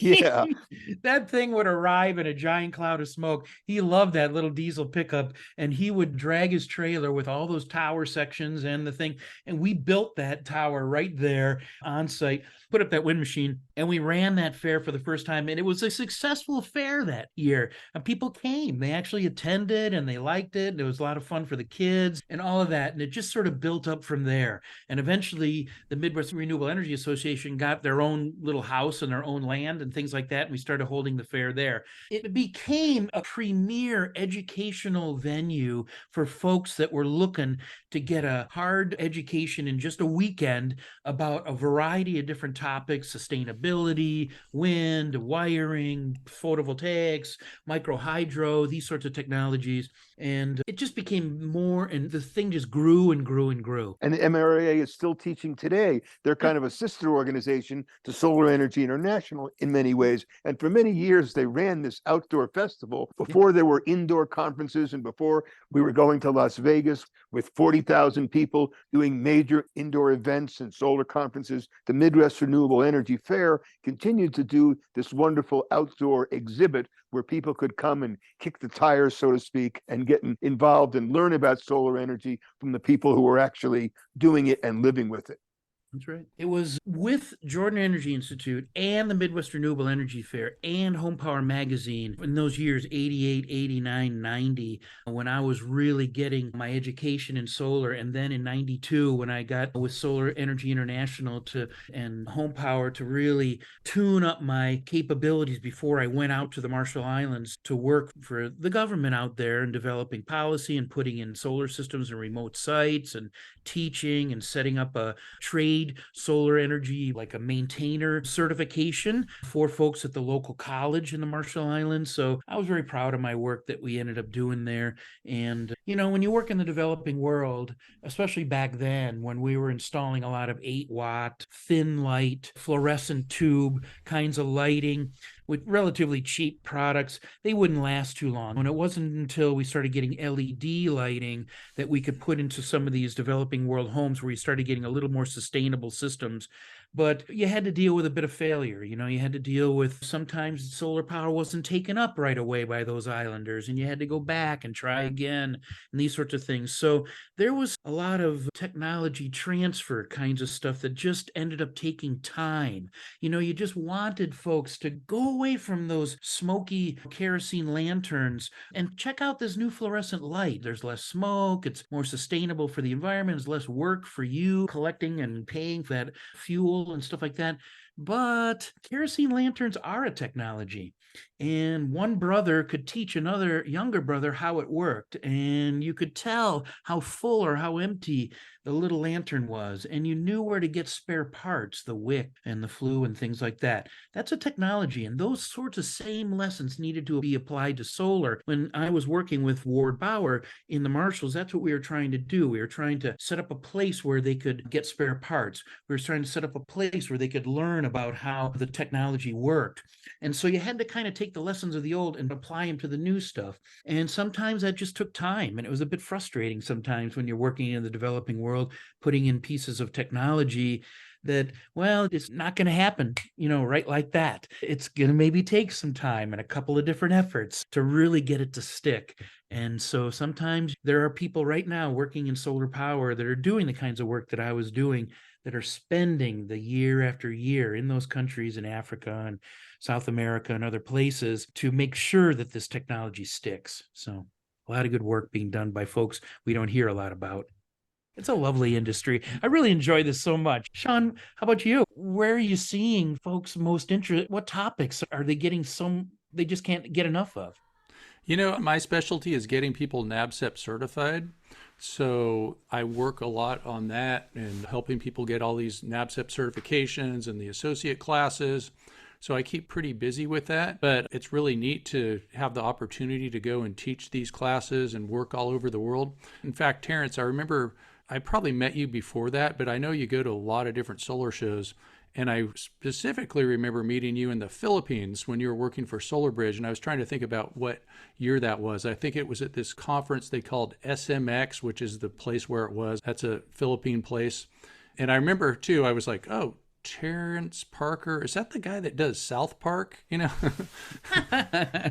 Yeah. That thing would arrive in a giant cloud of smoke. He loved that little diesel pickup, and he would drag his trailer with all those tower sections and the thing. And we built that tower right there on site, put up that wind machine, and we ran that fair for the first time. And it was a successful fair that year. And people came, they actually attended and they liked it. And it was a lot of fun for the kids and all of that. And it just sort of built up from there. And eventually the Midwest Renewable Energy Association got their own little house and their own land and things like that. And we started holding the fair there. It became a premier educational venue for folks that were looking to get a hard education in just a weekend about a variety of different topics: sustainability, wind, wiring, photovoltaics, micro hydro, these sorts of technologies. And it just became more, and the thing just grew and grew and grew. And the MRA is still teaching today. They're kind of a sister organization to Solar Energy International in many ways. And for many years, they ran this outdoor festival before there were indoor conferences and before we were going to Las Vegas with 40,000 people doing major indoor events and solar conferences. The Midwest Renewable Energy Fair continued to do this wonderful outdoor exhibit where people could come and kick the tires, so to speak, and get involved and learn about solar energy from the people who were actually doing it and living with it. That's right. It was with Jordan Energy Institute and the Midwest Renewable Energy Fair and Home Power Magazine in those years, 88, 89, 90, when I was really getting my education in solar. And then in 92, when I got with Solar Energy International and Home Power to really tune up my capabilities before I went out to the Marshall Islands to work for the government out there and developing policy and putting in solar systems and remote sites and teaching and setting up a trade solar energy, like a maintainer certification for folks at the local college in the Marshall Islands. So I was very proud of my work that we ended up doing there. And, when you work in the developing world, especially back then when we were installing a lot of 8-watt, thin light, fluorescent tube kinds of lighting, with relatively cheap products, they wouldn't last too long. And it wasn't until we started getting LED lighting that we could put into some of these developing world homes where you started getting a little more sustainable systems. But you had to deal with a bit of failure. You had to deal with sometimes solar power wasn't taken up right away by those islanders, and you had to go back and try again and these sorts of things. So there was a lot of technology transfer kinds of stuff that just ended up taking time. You just wanted folks to go away from those smoky kerosene lanterns and check out this new fluorescent light. There's less smoke. It's more sustainable for the environment. It's less work for you collecting and paying for that fuel and stuff like that. But kerosene lanterns are a technology. And one brother could teach another younger brother how it worked. And you could tell how full or how empty the little lantern was. And you knew where to get spare parts, the wick and the flue and things like that. That's a technology. And those sorts of same lessons needed to be applied to solar. When I was working with Ward Bauer in the Marshalls, that's what we were trying to do. We were trying to set up a place where they could get spare parts. We were trying to set up a place where they could learn about how the technology worked. And so you had to kind of take the lessons of the old and apply them to the new stuff. And sometimes that just took time. And it was a bit frustrating sometimes when you're working in the developing world, putting in pieces of technology that, well, it's not going to happen, right like that. It's going to maybe take some time and a couple of different efforts to really get it to stick. And so sometimes there are people right now working in solar power that are doing the kinds of work that I was doing, that are spending the year after year in those countries in Africa and South America and other places to make sure that this technology sticks. So a lot of good work being done by folks we don't hear a lot about. It's a lovely industry. I really enjoy this so much. Sean, how about you? Where are you seeing folks most interested? What topics are they getting they just can't get enough of? My specialty is getting people NABCEP certified. So I work a lot on that and helping people get all these NABCEP certifications and the associate classes. So I keep pretty busy with that, but it's really neat to have the opportunity to go and teach these classes and work all over the world. In fact, Terence, I remember I probably met you before that, but I know you go to a lot of different solar shows. And I specifically remember meeting you in the Philippines when you were working for Solar Bridge. And I was trying to think about what year that was. I think it was at this conference they called SMX, which is the place where it was. That's a Philippine place. And I remember, too, I was like, oh, Terence Parker. Is that the guy that does South Park? I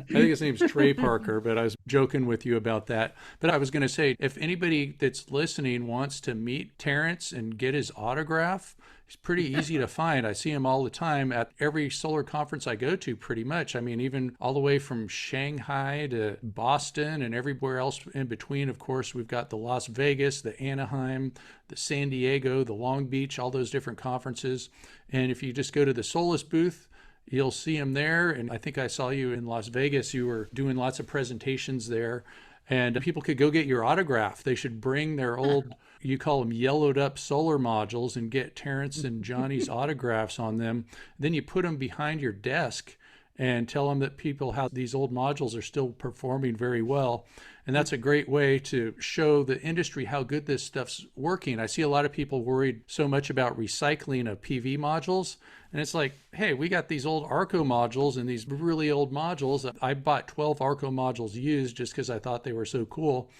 think his name's Trey Parker, but I was joking with you about that. But I was going to say, if anybody that's listening wants to meet Terence and get his autograph, he's pretty easy to find. I see him all the time at every solar conference I go to, pretty much. I mean, even all the way from Shanghai to Boston and everywhere else in between. Of course, we've got the Las Vegas, the Anaheim, the San Diego, the Long Beach, all those different conferences. And if you just go to the Solus booth, you'll see him there. And I think I saw you in Las Vegas. You were doing lots of presentations there. And people could go get your autograph. They should bring their old, you call them yellowed up solar modules, and get Terence and Johnny's autographs on them. Then you put them behind your desk and tell them that people how these old modules are still performing very well. And that's a great way to show the industry how good this stuff's working. I see a lot of people worried so much about recycling of PV modules. And it's like, hey, we got these old ARCO modules and these really old modules. I bought 12 ARCO modules used just because I thought they were so cool.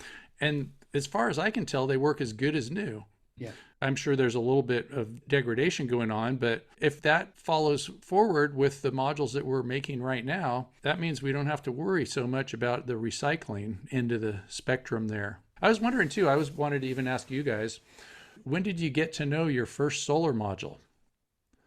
And as far as I can tell, they work as good as new. Yeah. I'm sure there's a little bit of degradation going on, but if that follows forward with the modules that we're making right now, that means we don't have to worry so much about the recycling into the spectrum there. I was wondering too, wanted to even ask you guys, when did you get to know your first solar module?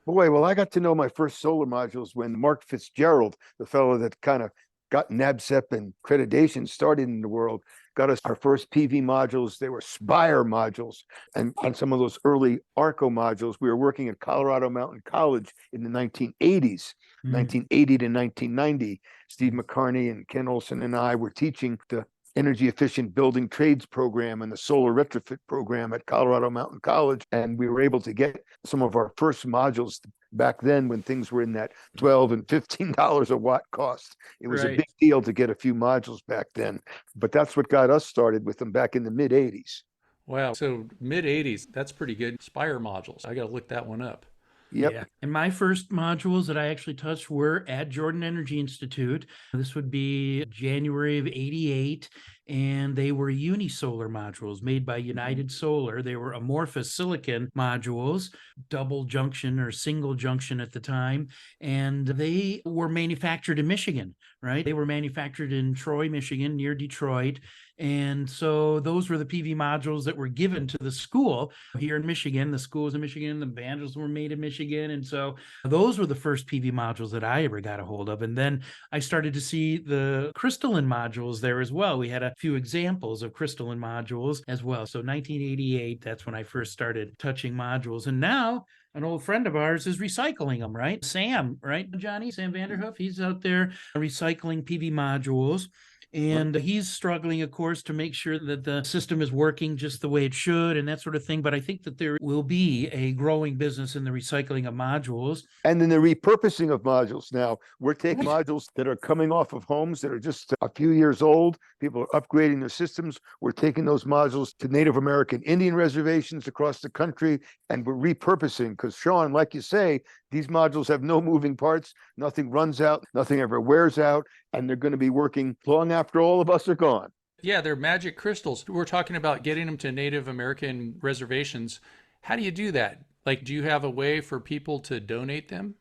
Boy, well, I got to know my first solar modules when Mark Fitzgerald, the fellow that kind of got NABCEP and accreditation started in the world, got us our first PV modules. They were Spire modules. And on some of those early ARCO modules, we were working at Colorado Mountain College in the 1980s, 1980 to 1990. Steve McCarney and Ken Olson and I were teaching the energy efficient building trades program and the solar retrofit program at Colorado Mountain College. And we were able to get some of our first modules back then when things were in that $12 and $15 a watt cost. It was a big deal to get a few modules back then, but that's what got us started with them back in the mid 80s. Wow. So mid 80s, that's pretty good. Spire modules. I got to look that one up. Yep. Yeah. And my first modules that I actually touched were at Jordan Energy Institute. This would be January of 88. And they were unisolar modules made by United Solar. They were amorphous silicon modules, double junction or single junction at the time. And they were manufactured in Michigan, right? They were manufactured in Troy, Michigan, near Detroit. And so those were the PV modules that were given to the school here in Michigan. The school was in Michigan, the modules were made in Michigan. And so those were the first PV modules that I ever got a hold of. And then I started to see the crystalline modules there as well. We had a few examples of crystalline modules as well. So 1988, that's when I first started touching modules. And now an old friend of ours is recycling them, right? Sam, right, Johnny? Sam Vanderhoof, he's out there recycling PV modules. And he's struggling, of course, to make sure that the system is working just the way it should and that sort of thing. But I think that there will be a growing business in the recycling of modules. And then the repurposing of modules. Now, we're taking modules that are coming off of homes that are just a few years old. People are upgrading their systems. We're taking those modules to Native American Indian reservations across the country, and we're repurposing because, Sean, like you say, these modules have no moving parts. Nothing runs out. Nothing ever wears out. And they're going to be working long after all of us are gone. Yeah, they're magic crystals. We're talking about getting them to Native American reservations. How do you do that? Like, do you have a way for people to donate them?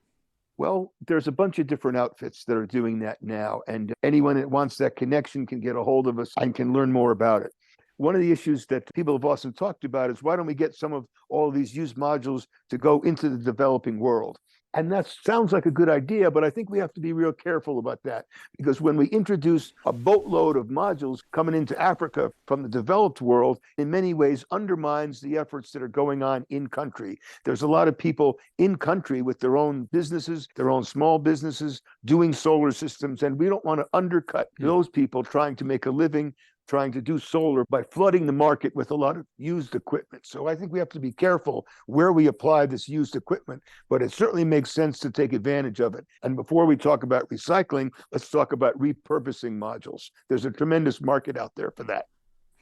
Well, there's a bunch of different outfits that are doing that now. And anyone that wants that connection can get a hold of us and can learn more about it. One of the issues that people have often talked about is why don't we get some of all of these used modules to go into the developing world? And that sounds like a good idea, but I think we have to be real careful about that, because when we introduce a boatload of modules coming into Africa from the developed world, in many ways undermines the efforts that are going on in country. There's a lot of people in country with their own businesses, their own small businesses, doing solar systems, and we don't want to undercut those people trying to make a living, trying to do solar by flooding the market with a lot of used equipment. So I think we have to be careful where we apply this used equipment, but it certainly makes sense to take advantage of it. And before we talk about recycling, let's talk about repurposing modules. There's a tremendous market out there for that.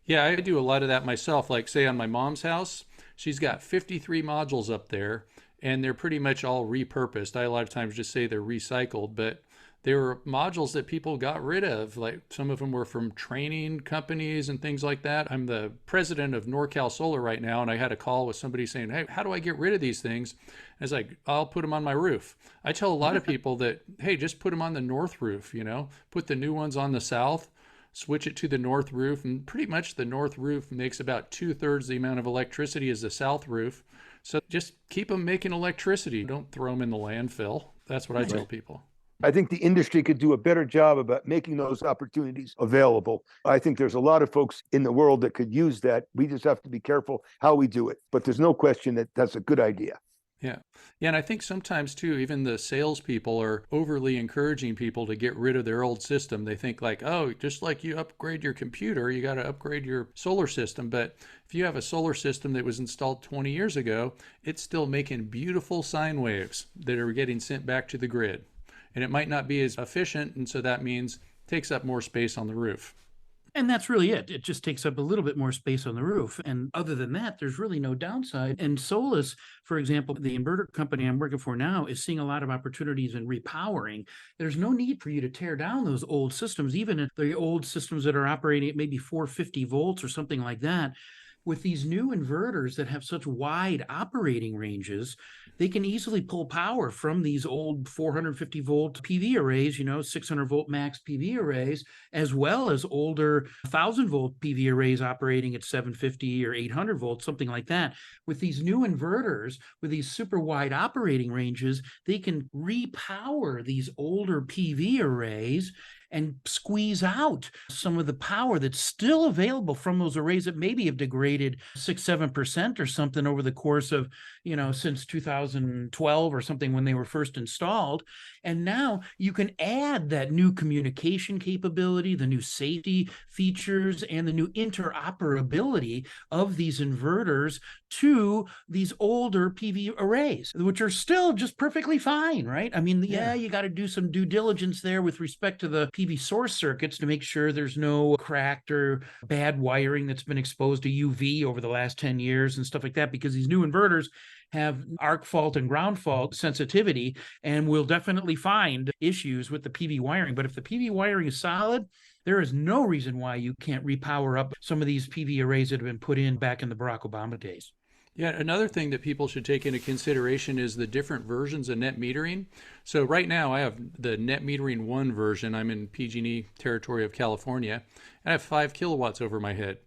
Yeah, I do a lot of that myself. Like, say, on my mom's house, she's got 53 modules up there, and they're pretty much all repurposed. I a lot of times just say they're recycled, but they were modules that people got rid of. Like, some of them were from training companies and things like that. I'm the president of NorCal Solar right now, and I had a call with somebody saying, hey, how do I get rid of these things? I was like, I'll put them on my roof. I tell a lot of people that, hey, just put them on the north roof, put the new ones on the south, switch it to the north roof, and pretty much the north roof makes about 2/3 the amount of electricity as the south roof. So just keep them making electricity. Don't throw them in the landfill. That's what I tell people. I think the industry could do a better job about making those opportunities available. I think there's a lot of folks in the world that could use that. We just have to be careful how we do it. But there's no question that that's a good idea. Yeah. Yeah. And I think sometimes too, even the salespeople are overly encouraging people to get rid of their old system. They think like, oh, just like you upgrade your computer, you got to upgrade your solar system. But if you have a solar system that was installed 20 years ago, it's still making beautiful sine waves that are getting sent back to the grid. And it might not be as efficient. And so that means it takes up more space on the roof. And that's really it. It just takes up a little bit more space on the roof. And other than that, there's really no downside. And Solus, for example, the inverter company I'm working for now, is seeing a lot of opportunities in repowering. There's no need for you to tear down those old systems, even the old systems that are operating at maybe 450 volts or something like that. With these new inverters that have such wide operating ranges, they can easily pull power from these old 450 volt PV arrays, 600 volt max PV arrays, as well as older 1000 volt PV arrays operating at 750 or 800 volts, something like that. With these new inverters, with these super wide operating ranges, they can repower these older PV arrays and squeeze out some of the power that's still available from those arrays that maybe have degraded 6-7% or something over the course of, since 2012 or something when they were first installed. And now you can add that new communication capability, the new safety features, and the new interoperability of these inverters to these older PV arrays, which are still just perfectly fine, right? I mean, you got to do some due diligence there with respect to the PV source circuits to make sure there's no cracked or bad wiring that's been exposed to UV over the last 10 years and stuff like that, because these new inverters have arc fault and ground fault sensitivity and will definitely find issues with the PV wiring. But if the PV wiring is solid, there is no reason why you can't repower up some of these PV arrays that have been put in back in the Barack Obama days. Yeah, another thing that people should take into consideration is the different versions of net metering. So right now I have the net metering 1 version. I'm in PG&E territory of California, and I have 5 kilowatts over my head.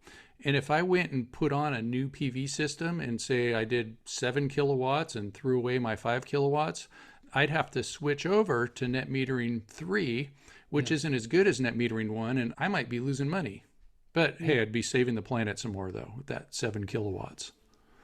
And if I went and put on a new PV system and say I did 7 kilowatts and threw away my 5 kilowatts, I'd have to switch over to net metering 3, which isn't as good as net metering 1, and I might be losing money. But hey, I'd be saving the planet some more, though, with that 7 kilowatts.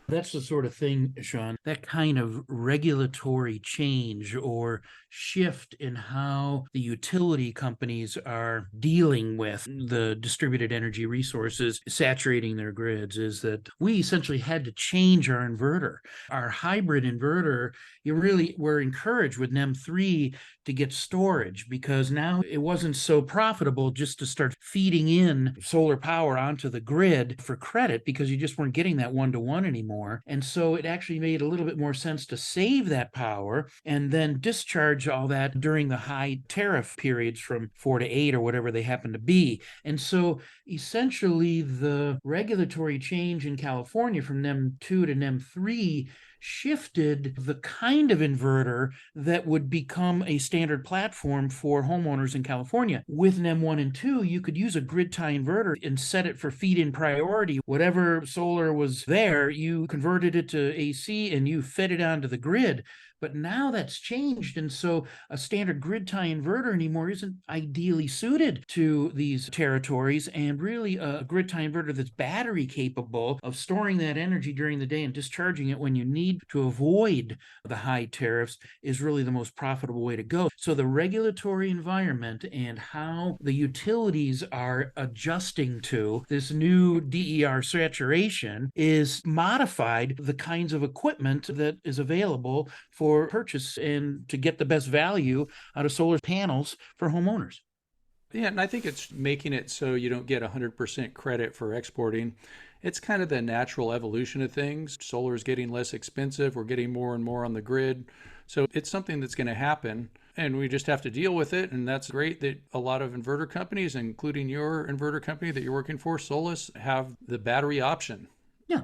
That's the sort of thing, Sean, that kind of regulatory change or shift in how the utility companies are dealing with the distributed energy resources saturating their grids is that we essentially had to change our inverter. Our hybrid inverter, you really were encouraged with NEM 3 to get storage because now it wasn't so profitable just to start feeding in solar power onto the grid for credit because you just weren't getting that one-to-one anymore. And so it actually made a little bit more sense to save that power and then discharge all that during the high tariff periods from 4 to 8 or whatever they happen to be. And so essentially the regulatory change in California from NEM 2 to NEM 3 shifted the kind of inverter that would become a standard platform for homeowners in California. With NEM 1 and 2, you could use a grid tie inverter and set it for feed-in priority. Whatever solar was there, you converted it to AC and you fed it onto the grid. But now that's changed. And so a standard grid tie inverter anymore isn't ideally suited to these territories. And really a grid tie inverter that's battery capable of storing that energy during the day and discharging it when you need to avoid the high tariffs is really the most profitable way to go. So the regulatory environment and how the utilities are adjusting to this new DER saturation is modified the kinds of equipment that is available for purchase and to get the best value out of solar panels for homeowners. Yeah, and I think it's making it so you don't get 100% credit for exporting. It's kind of the natural evolution of things. Solar is getting less expensive. We're getting more and more on the grid. So it's something that's going to happen, and we just have to deal with it. And that's great that a lot of inverter companies, including your inverter company that you're working for, Solus, have the battery option. Yeah.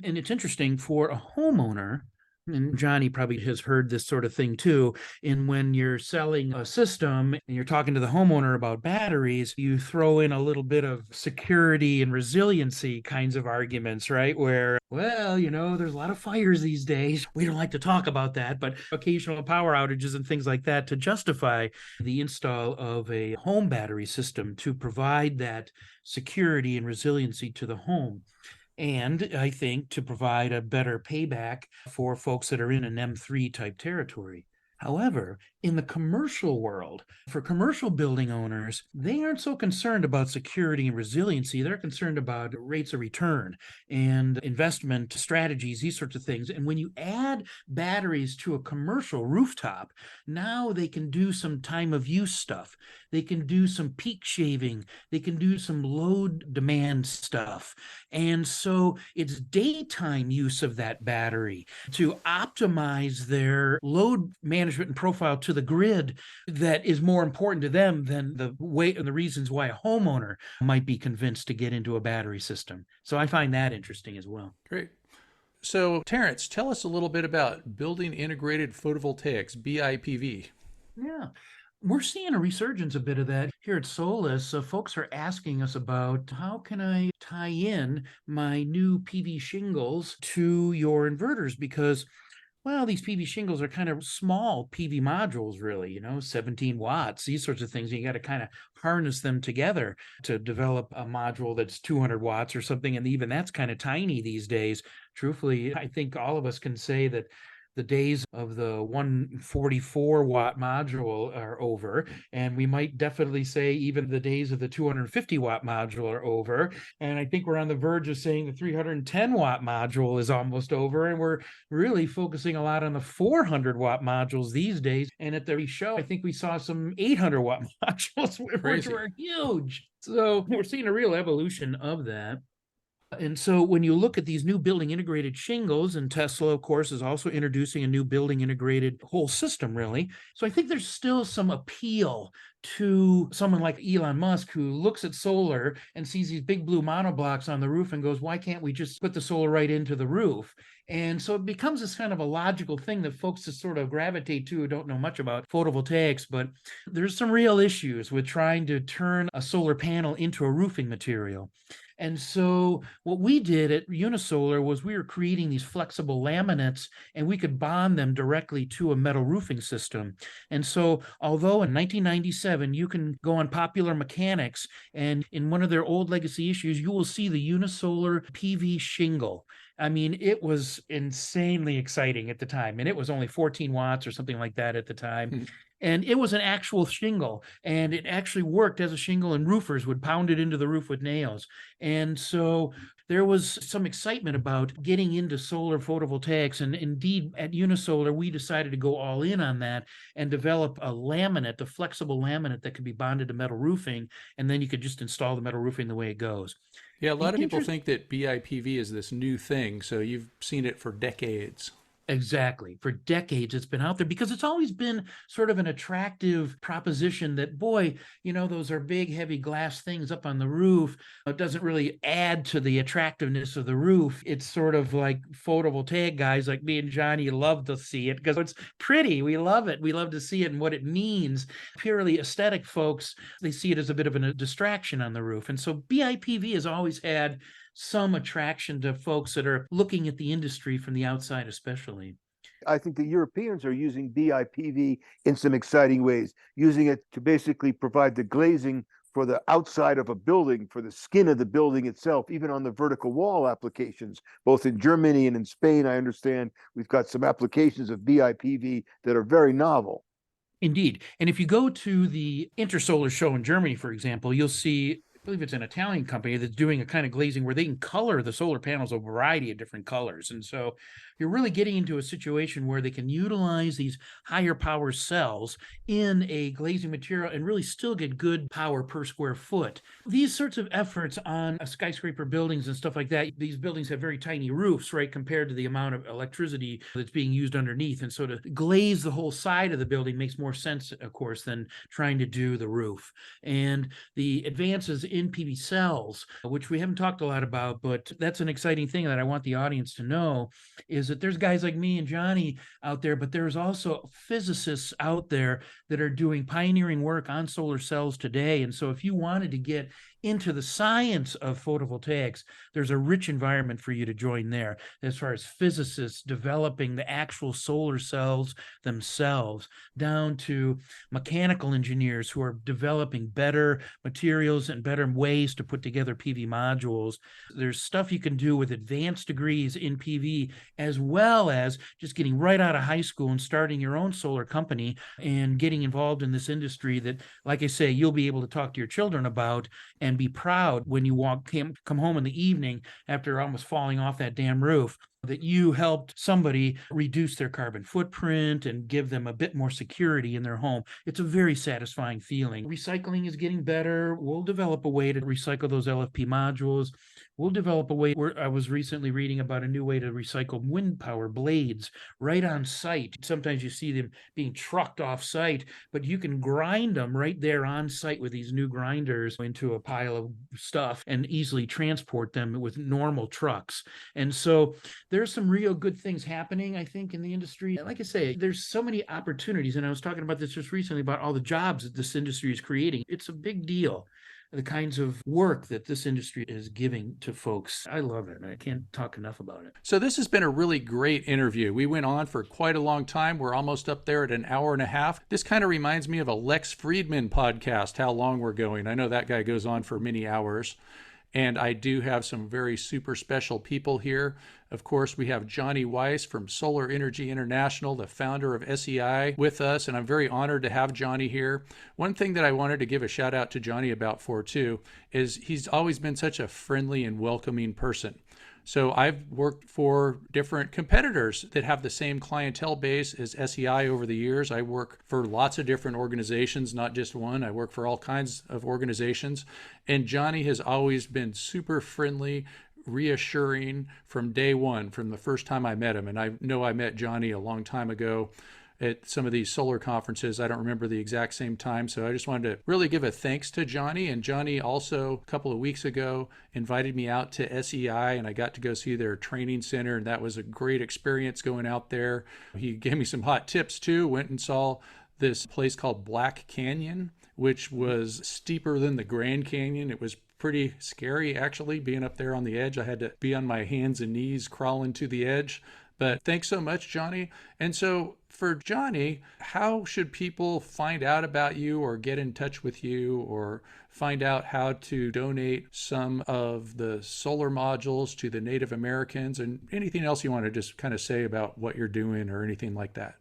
And it's interesting for a homeowner, and Johnny probably has heard this sort of thing too. And when you're selling a system and you're talking to the homeowner about batteries, you throw in a little bit of security and resiliency kinds of arguments, right? Where, well, there's a lot of fires these days. We don't like to talk about that, but occasional power outages and things like that to justify the install of a home battery system to provide that security and resiliency to the home. And I think to provide a better payback for folks that are in an M3 type territory. However, in the commercial world, for commercial building owners, they aren't so concerned about security and resiliency. They're concerned about rates of return and investment strategies, these sorts of things. And when you add batteries to a commercial rooftop, now they can do some time of use stuff. They can do some peak shaving. They can do some load demand stuff. And so it's daytime use of that battery to optimize their load management and profile to the grid that is more important to them than the way and the reasons why a homeowner might be convinced to get into a battery system. So I find that interesting as well. Great. So, Terence, tell us a little bit about building integrated photovoltaics, BIPV. Yeah. We're seeing a resurgence a bit of that here at Solus. Folks are asking us about how can I tie in my new PV shingles to your inverters because well, these PV shingles are kind of small PV modules, really, 17 watts, these sorts of things. You got to kind of harness them together to develop a module that's 200 watts or something. And even that's kind of tiny these days. Truthfully, I think all of us can say that the days of the 144 watt module are over. And we might definitely say even the days of the 250 watt module are over. And I think we're on the verge of saying the 310 watt module is almost over. And we're really focusing a lot on the 400 watt modules these days. And at the show, I think we saw some 800 watt modules, which were huge. So we're seeing a real evolution of that. And so when you look at these new building integrated shingles, and Tesla, of course, is also introducing a new building integrated whole system, really. So I think there's still some appeal to someone like Elon Musk who looks at solar and sees these big blue monoblocks on the roof and goes, why can't we just put the solar right into the roof? And so it becomes this kind of a logical thing that folks just sort of gravitate to who don't know much about photovoltaics, but there's some real issues with trying to turn a solar panel into a roofing material. And so what we did at Unisolar was we were creating these flexible laminates, and we could bond them directly to a metal roofing system. And so although in 1997, you can go on Popular Mechanics, and in one of their old legacy issues, you will see the Unisolar PV shingle. I mean, it was insanely exciting at the time, and it was only 14 watts or something like that at the time. And it was an actual shingle, and it actually worked as a shingle, and roofers would pound it into the roof with nails. And so there was some excitement about getting into solar photovoltaics. And indeed, at Unisolar, we decided to go all in on that and develop a laminate, a flexible laminate that could be bonded to metal roofing. And then you could just install the metal roofing the way it goes. Yeah, a lot of people think that BIPV is this new thing, so you've seen it for decades. Exactly. For decades, it's been out there because it's always been sort of an attractive proposition that, boy, those are big, heavy glass things up on the roof. It doesn't really add to the attractiveness of the roof. It's sort of like photovoltaic guys like me and Johnny love to see it because it's pretty. We love it. We love to see it and what it means. Purely aesthetic folks, they see it as a bit of a distraction on the roof. And so BIPV has always had some attraction to folks that are looking at the industry from the outside, especially. I think the Europeans are using BIPV in some exciting ways, using it to basically provide the glazing for the outside of a building, for the skin of the building itself, even on the vertical wall applications, both in Germany and in Spain. I understand we've got some applications of BIPV that are very novel. Indeed. And if you go to the Intersolar show in Germany, for example, you'll see, I believe it's an Italian company that's doing a kind of glazing where they can color the solar panels a variety of different colors. And so you're really getting into a situation where they can utilize these higher power cells in a glazing material and really still get good power per square foot. These sorts of efforts on skyscraper buildings and stuff like that, these buildings have very tiny roofs, right, compared to the amount of electricity that's being used underneath. And so to glaze the whole side of the building makes more sense, of course, than trying to do the roof. And the advances in PV cells, which we haven't talked a lot about, but that's an exciting thing that I want the audience to know, is that there's guys like me and Johnny out there, but there's also physicists out there that are doing pioneering work on solar cells today. And so if you wanted to get into the science of photovoltaics, there's a rich environment for you to join there as far as physicists developing the actual solar cells themselves, down to mechanical engineers who are developing better materials and better ways to put together PV modules. There's stuff you can do with advanced degrees in PV, as well as just getting right out of high school and starting your own solar company and getting involved in this industry that, like I say, you'll be able to talk to your children about and be proud when you come home in the evening after almost falling off that damn roof, that you helped somebody reduce their carbon footprint and give them a bit more security in their home. It's a very satisfying feeling. Recycling is getting better. We'll develop a way to recycle those LFP modules. We'll develop a way where I was recently reading about a new way to recycle wind power blades right on site. Sometimes you see them being trucked off site, but you can grind them right there on site with these new grinders into a pile of stuff and easily transport them with normal trucks. And so there's some real good things happening, I think, in the industry. And like I say, there's so many opportunities. And I was talking about this just recently about all the jobs that this industry is creating. It's a big deal, the kinds of work that this industry is giving to folks. I love it. I can't talk enough about it. So this has been a really great interview. We went on for quite a long time. We're almost up there at an hour and a half. This kind of reminds me of a Lex Friedman podcast, how long we're going. I know that guy goes on for many hours. And I do have some very super special people here. Of course, we have Johnny Weiss from Solar Energy International, the founder of SEI, with us, and I'm very honored to have Johnny here. One thing that I wanted to give a shout out to Johnny about too is he's always been such a friendly and welcoming person. So I've worked for different competitors that have the same clientele base as SEI over the years. I work for lots of different organizations, not just one. I work for all kinds of organizations. And Johnny has always been super friendly, reassuring from day one, from the first time I met him. And I know I met Johnny a long time ago at some of these solar conferences. I don't remember the exact same time. So I just wanted to really give a thanks to Johnny. And Johnny also, a couple of weeks ago, invited me out to SEI, and I got to go see their training center. And that was a great experience going out there. He gave me some hot tips too. Went and saw this place called Black Canyon, which was steeper than the Grand Canyon. It was pretty scary, actually, being up there on the edge. I had to be on my hands and knees crawling to the edge. But thanks so much, Johnny. And so for Johnny, how should people find out about you or get in touch with you or find out how to donate some of the solar modules to the Native Americans and anything else you want to just kind of say about what you're doing or anything like that?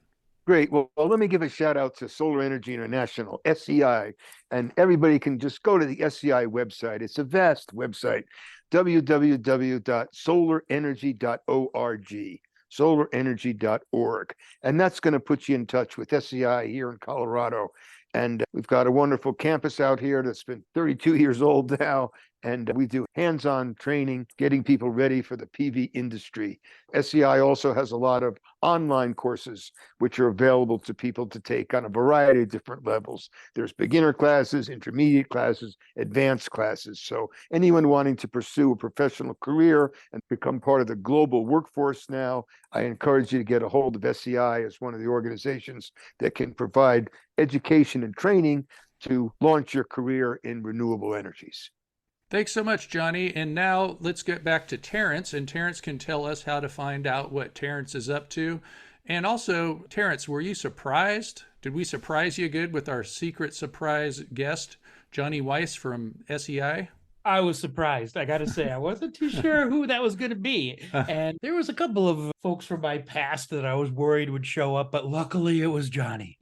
Great. Well, let me give a shout out to Solar Energy International, SEI, and everybody can just go to the SEI website. It's a vast website, www.solarenergy.org, solarenergy.org. And that's going to put you in touch with SEI here in Colorado. And we've got a wonderful campus out here that's been 32 years old now. And we do hands-on training, getting people ready for the PV industry. SEI also has a lot of online courses, which are available to people to take on a variety of different levels. There's beginner classes, intermediate classes, advanced classes. So anyone wanting to pursue a professional career and become part of the global workforce now, I encourage you to get a hold of SEI as one of the organizations that can provide education and training to launch your career in renewable energies. Thanks so much, Johnny. And now let's get back to Terence, and Terence can tell us how to find out what Terence is up to. And also, Terence, were you surprised? Did we surprise you good with our secret surprise guest, Johnny Weiss from SEI? I was surprised. I got to say, I wasn't too sure who that was going to be. And there was a couple of folks from my past that I was worried would show up, but luckily it was Johnny.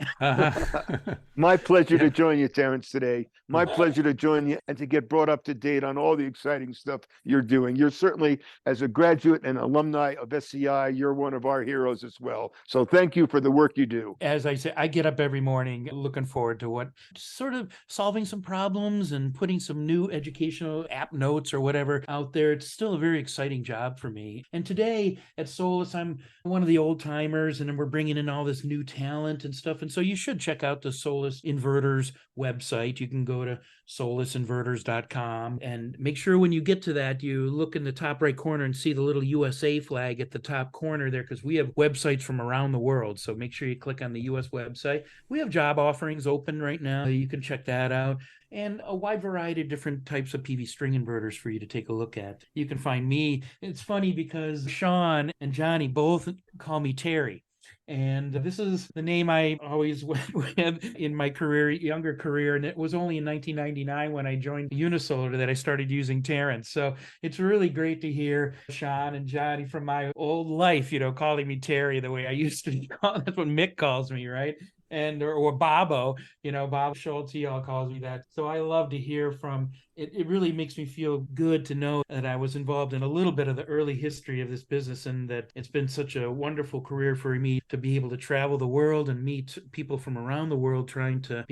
My pleasure to join you, Terence, today. My pleasure to join you and to get brought up to date on all the exciting stuff you're doing. You're certainly, as a graduate and alumni of SEI, you're one of our heroes as well. So thank you for the work you do. As I say, I get up every morning looking forward to what sort of solving some problems and putting some new educational app notes or whatever out there. It's still a very exciting job for me. And today at Solus, I'm one of the old timers, and then we're bringing in all this new talent and stuff. And so you should check out the Solus Inverters website. You can go to solusinverters.com and make sure when you get to that, you look in the top right corner and see the little USA flag at the top corner there, because we have websites from around the world. So make sure you click on the US website. We have job offerings open right now. You can check that out. And a wide variety of different types of PV string inverters for you to take a look at. You can find me. It's funny because Sean and Johnny both call me Terry. And this is the name I always went with in my career, younger career. And it was only in 1999 when I joined Unisolar that I started using Terence. So it's really great to hear Sean and Johnny from my old life, calling me Terry the way I used to be called. That's what Mick calls me, right? And or Bobo, Bob Schultz, he all calls me that. So I love to hear from it. It really makes me feel good to know that I was involved in a little bit of the early history of this business, and that it's been such a wonderful career for me to be able to travel the world and meet people from around the world trying to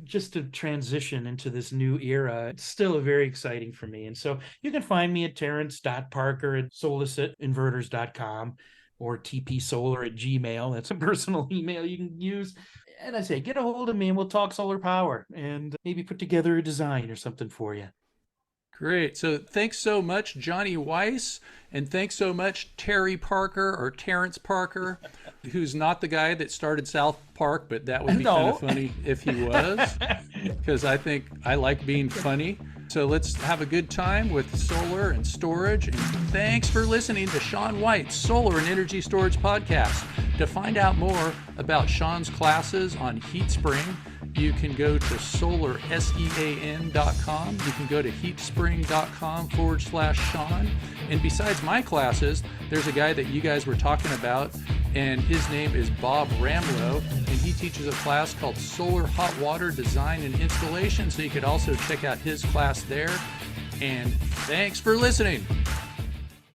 just to transition into this new era. It's still very exciting for me. And so you can find me at terence.parker@solusinverters.com. or tpsolar@gmail. That's a personal email you can use. And I say, get a hold of me and we'll talk solar power and maybe put together a design or something for you. Great. So thanks so much, Johnny Weiss, and thanks so much, Terry Parker or Terence Parker, who's not the guy that started South Park, but that would be kind of funny if he was, because I think I like being funny. So let's have a good time with solar and storage. And thanks for listening to Sean White's Solar and Energy Storage Podcast. To find out more about Sean's classes on HeatSpring, you can go to solarsean.com. You can go to heatspring.com/Sean. And besides my classes, there's a guy that you guys were talking about, and his name is Bob Ramlow, and he teaches a class called Solar Hot Water Design and Installation. So you could also check out his class there. And thanks for listening.